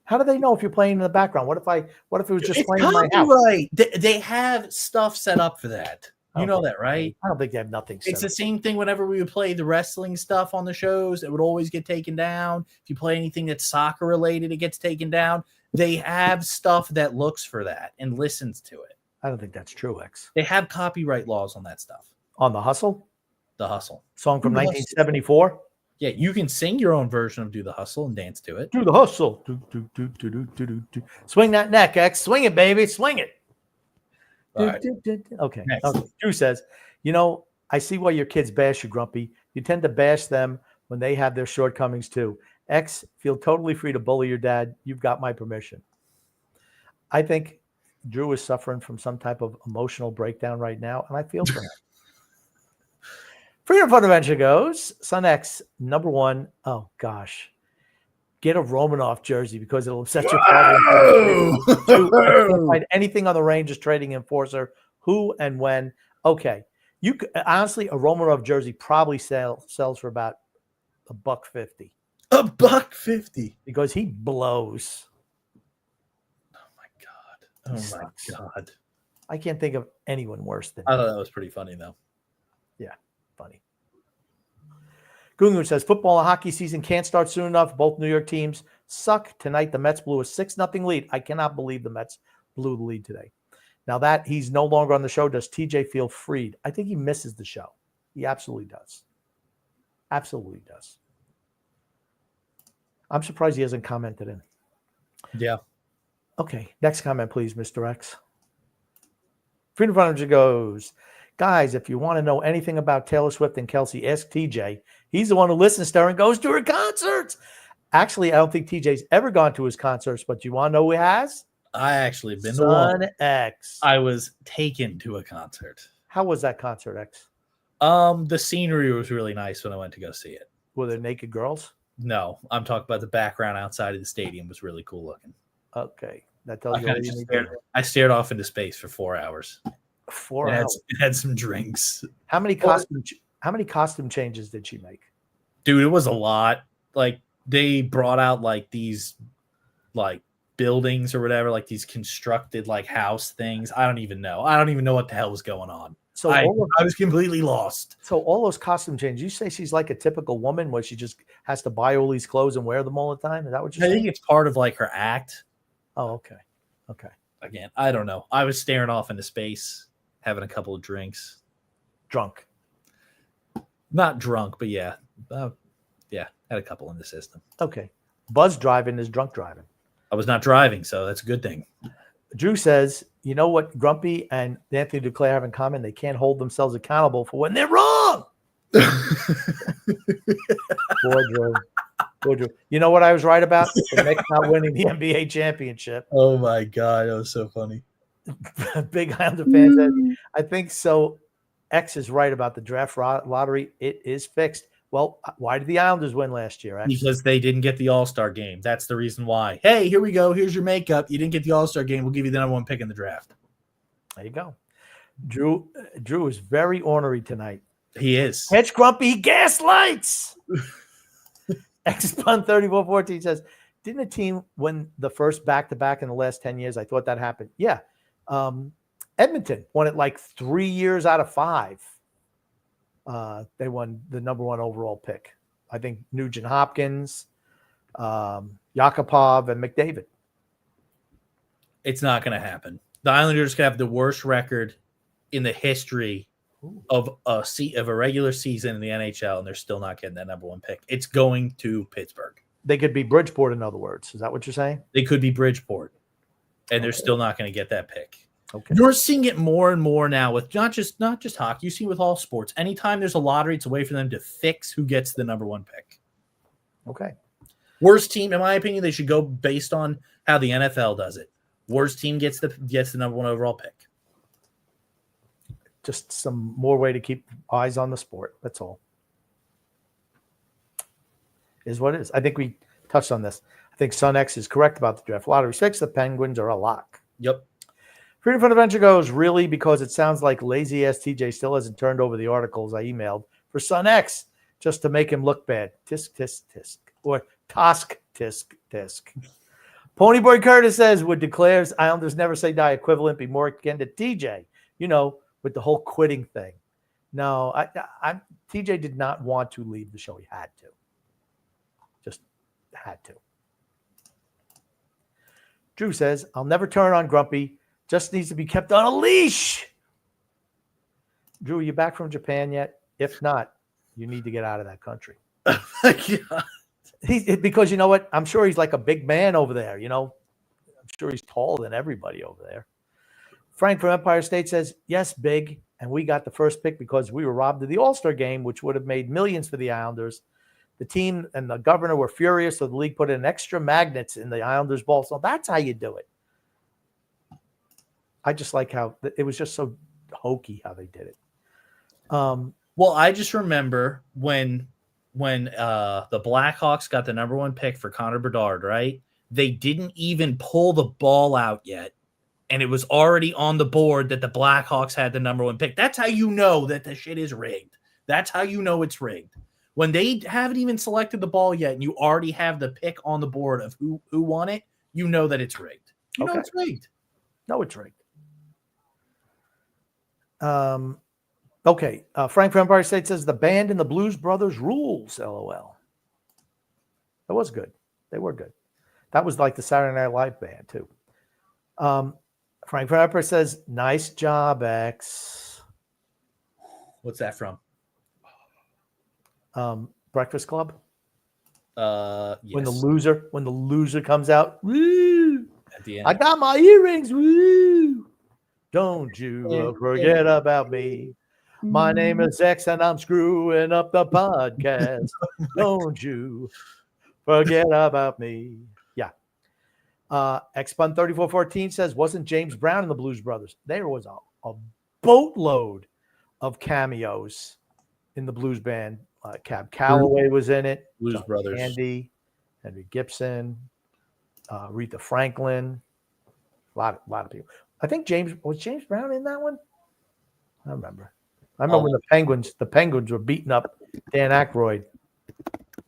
How do they know if you're playing in the background? What if it was just playing in my house? Copyright. They have stuff set up for that. You know that, right? I don't think they have nothing set It's the up. same thing whenever we would play the wrestling stuff on the shows. It would always get taken down. If you play anything that's soccer related, it gets taken down. They have stuff that looks for that and listens to it. I don't think that's true, X. They have copyright laws on that stuff. On the hustle? The Hustle. Song from 1974? Yeah, you can sing your own version of Do the Hustle and dance to it. Do the hustle. Swing that neck, X. Swing it, baby. Swing it. Right. Okay. Next. Okay. Drew says, I see why your kids bash you, Grumpy. You tend to bash them when they have their shortcomings too. X, feel totally free to bully your dad. You've got my permission. I think Drew is suffering from some type of emotional breakdown right now, and I feel for him. Freedom Fun Adventure goes, Son X, number one. Oh, gosh. Get a Romanoff jersey because it'll upset your father. Find anything on the range is trading enforcer. Who and when? Okay. Honestly, a Romanoff jersey probably sells for about $1.50. $1.50 because he blows. Oh my god! I can't think of anyone worse than him. I thought that was pretty funny though. Yeah, funny. Gungun says football and hockey season can't start soon enough. Both New York teams suck. Tonight, the Mets blew a 6-0 lead. I cannot believe the Mets blew the lead today. Now that he's no longer on the show, does TJ feel freed? I think he misses the show. He absolutely does. Absolutely does. I'm surprised he hasn't commented in. Yeah. Okay. Next comment, please, Mr. X. Freedom Furniture goes, guys, if you want to know anything about Taylor Swift and Kelsey, ask TJ. He's the one who listens to her and goes to her concerts. Actually, I don't think TJ's ever gone to his concerts, but you want to know who has? I actually been to Son one. X. I was taken to a concert. How was that concert, X? The scenery was really nice when I went to go see it. Were there naked girls? No, I'm talking about the background outside of the stadium was really cool looking. Okay. That tells you all you need to know. I stared off into space for 4 hours. 4 hours. It had some drinks. How many costume changes did she make? Dude, it was a lot. Like they brought out like these like buildings or whatever, like these constructed like house things. I don't even know what the hell was going on. So I was completely lost. So all those costume changes, you say she's like a typical woman where she just has to buy all these clothes and wear them all the time? Is that what you're saying? I think it's part of like her act. Oh, okay. Okay. Again, I don't know. I was staring off into space, having a couple of drinks. Drunk. Not drunk, but yeah. Yeah, had a couple in the system. Okay. Buzz driving is drunk driving. I was not driving, so that's a good thing. Drew says, you know what Grumpy and Anthony Duclair have in common? They can't hold themselves accountable for when they're wrong. Poor Drew. Poor Drew. You know what I was right about? The Knicks not winning the NBA championship. Oh, my God. That was so funny. Big Islander fan says, I think so. X is right about the draft lottery. It is fixed. Well, why did the Islanders win last year? X? Because they didn't get the All-Star game. That's the reason why. Hey, here we go. Here's your makeup. You didn't get the All-Star game. We'll give you the number one pick in the draft. There you go. Drew is very ornery tonight. He is. Catch Grumpy gaslights. X-Pun 3414 says, didn't a team win the first back-to-back in the last 10 years? I thought that happened. Yeah. Edmonton won it like 3 years out of 5. They won the number one overall pick. I think Nugent Hopkins, Yakupov, and McDavid. It's not going to happen. The Islanders could have the worst record in the history of a regular season in the NHL, and they're still not getting that number one pick. It's going to Pittsburgh. They could be Bridgeport, in other words. Is that what you're saying? They could be Bridgeport, and they're still not going to get that pick. Okay. You're seeing it more and more now with not just hockey. You see it with all sports. Anytime there's a lottery, it's a way for them to fix who gets the number one pick. Okay. Worst team, in my opinion, they should go based on how the NFL does it. Worst team gets the number one overall pick. Just some more way to keep eyes on the sport. That's all. Is what it is. I think we touched on this. I think Son X is correct about the draft. A lot of respects, the Penguins are a lock. Yep. Freedom from Adventure goes, really? Because it sounds like lazy ass TJ still hasn't turned over the articles I emailed for Son X just to make him look bad. Tisk, tisk, tisk. Or Tosk, tisk, tisk. Ponyboy Curtis says, would declares Islanders never say die equivalent be more akin to TJ? With the whole quitting thing. No, TJ did not want to leave the show. He had to. Just had to. Drew says, I'll never turn on Grumpy. Just needs to be kept on a leash. Drew, are you back from Japan yet? If not, you need to get out of that country. Because you know what? I'm sure he's like a big man over there, I'm sure he's taller than everybody over there. Frank from Empire State says, yes, big. And we got the first pick because we were robbed of the All-Star game, which would have made millions for the Islanders. The team and the governor were furious, so the league put in extra magnets in the Islanders' ball. So that's how you do it. I just like how it was just so hokey how they did it. Well, I just remember when the Blackhawks got the number one pick for Connor Bedard, right? They didn't even pull the ball out yet. And it was already on the board that the Blackhawks had the number one pick. That's how you know that the shit is rigged. That's how you know it's rigged. When they haven't even selected the ball yet and you already have the pick on the board of who won it, you know that it's rigged. You know it's rigged. No, it's rigged. Okay. Frank from Empire State says the band and the Blues Brothers rules, LOL. That was good. They were good. That was like the Saturday Night Live band, too. Frank from Empire says, nice job, X. What's that from? Breakfast Club. Yes. When the loser comes out, woo! At the end. I got my earrings, woo! Don't you forget about me. My name is X and I'm screwing up the podcast. Don't you forget about me. Yeah. Xpun 3414 says, wasn't James Brown in the Blues Brothers? There was a boatload of cameos in the blues band. Cab Calloway was in it. Blues John Brothers. Candy, Henry Gibson, Aretha Franklin. A lot of people. I think James Brown in that one? I remember when the Penguins were beating up Dan Aykroyd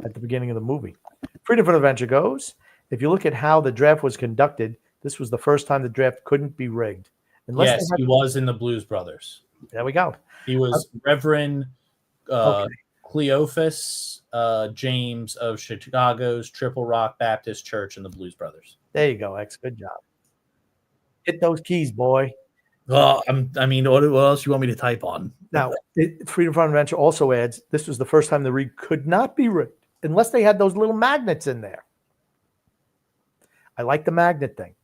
at the beginning of the movie. Freedom from Adventure goes, if you look at how the draft was conducted, this was the first time the draft couldn't be rigged. Yes, he was in the Blues Brothers. There we go. He was Reverend Cleophas James of Chicago's Triple Rock Baptist Church in the Blues Brothers. There you go, X. Good job. Hit those keys, boy. Well, what else you want me to type on? Now, Freedom from Adventure also adds, this was the first time the rig could not be rigged unless they had those little magnets in there. I like the magnet thing.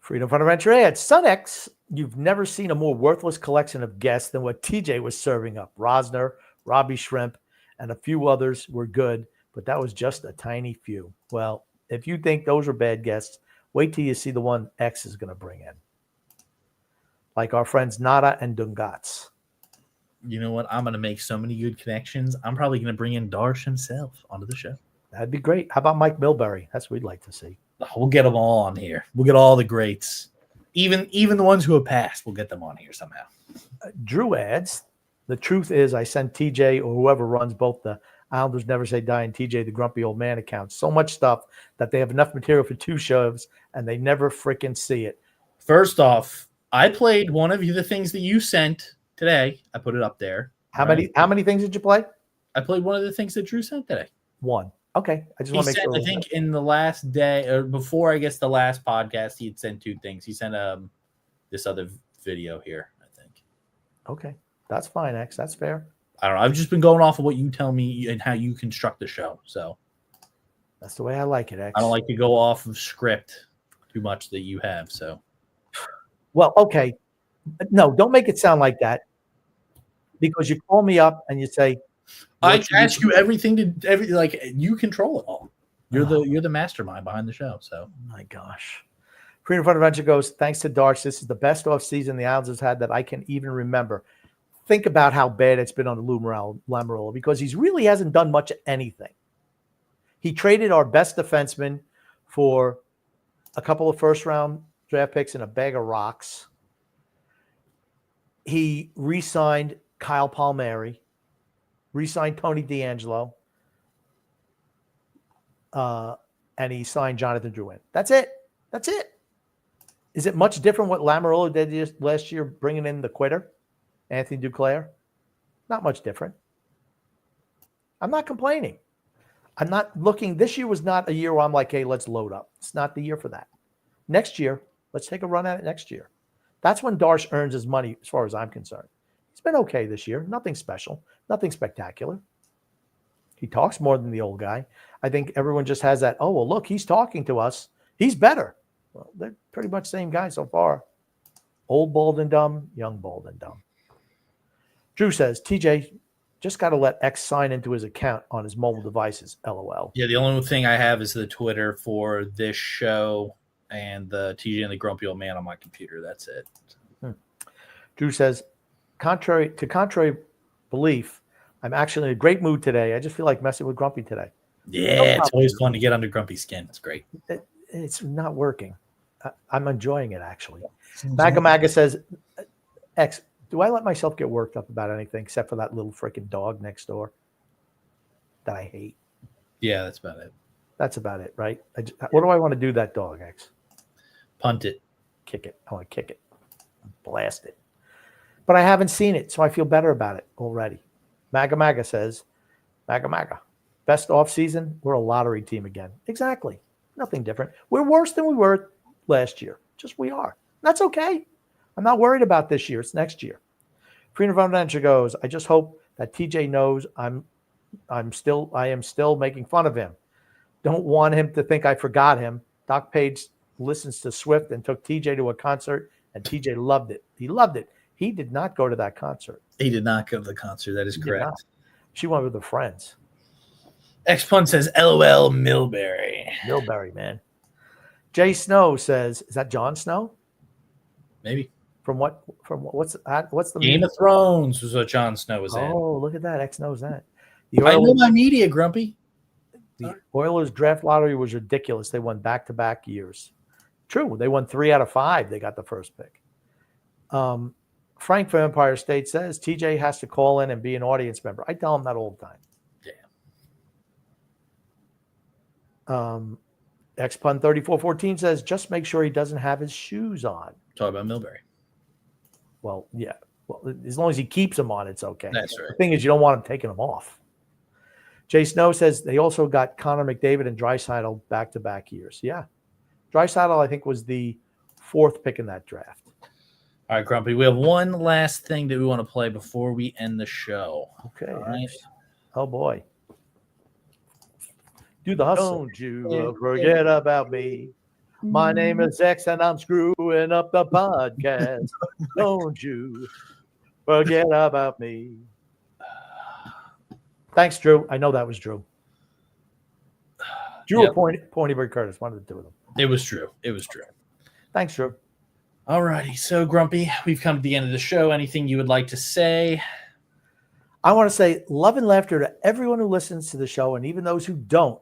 Freedom from Adventure adds, Son X, you've never seen a more worthless collection of guests than what TJ was serving up. Rosner, Robbie Shrimp, and a few others were good, but that was just a tiny few. Well, if you think those are bad guests, wait till you see the one X is going to bring in. Like our friends Nada and Dungats. You know what? I'm going to make so many good connections. I'm probably going to bring in Darche himself onto the show. That'd be great. How about Mike Milbury? That's what we'd like to see. We'll get them all on here. We'll get all the greats. Even the ones who have passed, we'll get them on here somehow. Drew adds, the truth is I sent TJ or whoever runs both the Islanders Never Say Die and TJ the Grumpy Old Man accounts so much stuff that they have enough material for 2 shows and they never freaking see it. First off, I played one of the things that you sent today. I put it up there. How many things did you play? I played one of the things that Drew sent today. 1. Okay. I just want to make sure. I think in the last day or before, I guess the last podcast, he had sent 2 things. He sent this other video here, I think. Okay. That's fine, X. That's fair. I don't know. I've just been going off of what you tell me and how you construct the show. So that's the way I like it, X. I don't like to go off of script, to too much that you have. So, well, okay. No, don't make it sound like that, because you call me up and you say, I ask you everything like you control it all. You're the mastermind behind the show. So, oh my gosh. Freedom Fund Adventure goes, thanks to Darche, this is the best off season the Islanders has had that I can even remember. Think about how bad it's been on Lou Lamoriello, because he really hasn't done much of anything. He traded our best defenseman for a couple of first-round draft picks and a bag of rocks. He re-signed Kyle Palmieri, re-signed Tony DeAngelo, and he signed Jonathan Drouin. That's it. That's it. Is it much different what Lamoriello did last year, bringing in the quitter, Anthony Duclair? Not much different. I'm not complaining. I'm not looking. This year was not a year where I'm like, hey, let's load up. It's not the year for that. Next year, let's take a run at it next year. That's when Darche earns his money, as far as I'm concerned. He's been okay this year. Nothing special. Nothing spectacular. He talks more than the old guy. I think everyone just has that, oh, well, look, he's talking to us. He's better. Well, they're pretty much the same guy so far. Old, bald, and dumb. Young, bald, and dumb. Drew says, TJ just got to let X sign into his account on his mobile devices. LOL. Yeah, the only thing I have is the Twitter for this show and the TJ and the Grumpy Old Man on my computer. That's it. Drew says, contrary belief, I'm actually in a great mood today. I just feel like messing with Grumpy today. Yeah, it's always fun to get under Grumpy's skin. It's great. It's not working. I'm enjoying it, actually. Maga says, X, do I let myself get worked up about anything except for that little freaking dog next door that I hate? Yeah, that's about it. That's about it, right? What do I want to do to that dog, X? Punt it. Kick it. I want to kick it. Blast it. But I haven't seen it, so I feel better about it already. Maga says, Maga, best off season, we're a lottery team again. Exactly. Nothing different. We're worse than we were last year. Just we are. That's okay. I'm not worried about this year. It's next year. Freedom of Adventure goes, I just hope that TJ knows I am still making fun of him. Don't want him to think I forgot him. Doc Page listens to Swift and took TJ to a concert, and TJ loved it. He loved it. He did not go to that concert. He did not go to the concert. That is correct. She went with her friends. X-Pun says, LOL Millberry. Millberry, man. Jay Snow says, is that Jon Snow? Maybe. What's the Game of Thrones was what Jon Snow was in. Oh, look at that. X knows that. I know my media, Grumpy. The Oilers draft lottery was ridiculous. They won back-to-back years. True. They won 3 out of 5. They got the first pick. Frank from Empire State says, TJ has to call in and be an audience member. I tell him that all the time. Xpun 3414 says, just make sure he doesn't have his shoes on. Talk about Millberry. Well, yeah. Well, as long as he keeps them on, it's okay. That's right. The thing is, you don't want him taking them off. Jay Snow says they also got Connor McDavid and Draisaitl back-to-back years. Yeah. Draisaitl, I think, was the 4th pick in that draft. All right, Grumpy. We have one last thing that we want to play before we end the show. Okay. All right. Oh, boy. Do the hustle. Don't you forget about me. My name is X, and I'm screwing up the podcast. Don't you forget about me. Thanks, Drew. I know that was Drew. Drew or Pointy Curtis, one of the two of them. It was Drew. It was Drew. Thanks, Drew. All righty. So, Grumpy, we've come to the end of the show. Anything you would like to say? I want to say love and laughter to everyone who listens to the show, and even those who don't,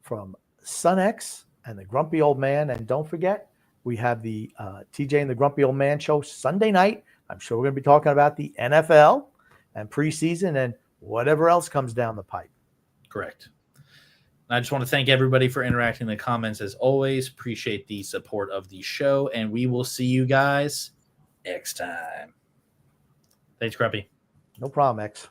from Son X and the Grumpy Old Man. And don't forget, we have the TJ and the Grumpy Old Man show Sunday night. I'm sure we're going to be talking about the NFL and preseason and whatever else comes down the pipe. Correct. I just want to thank everybody for interacting in the comments as always. Appreciate the support of the show, and we will see you guys next time. Thanks, Grumpy. No problem, X.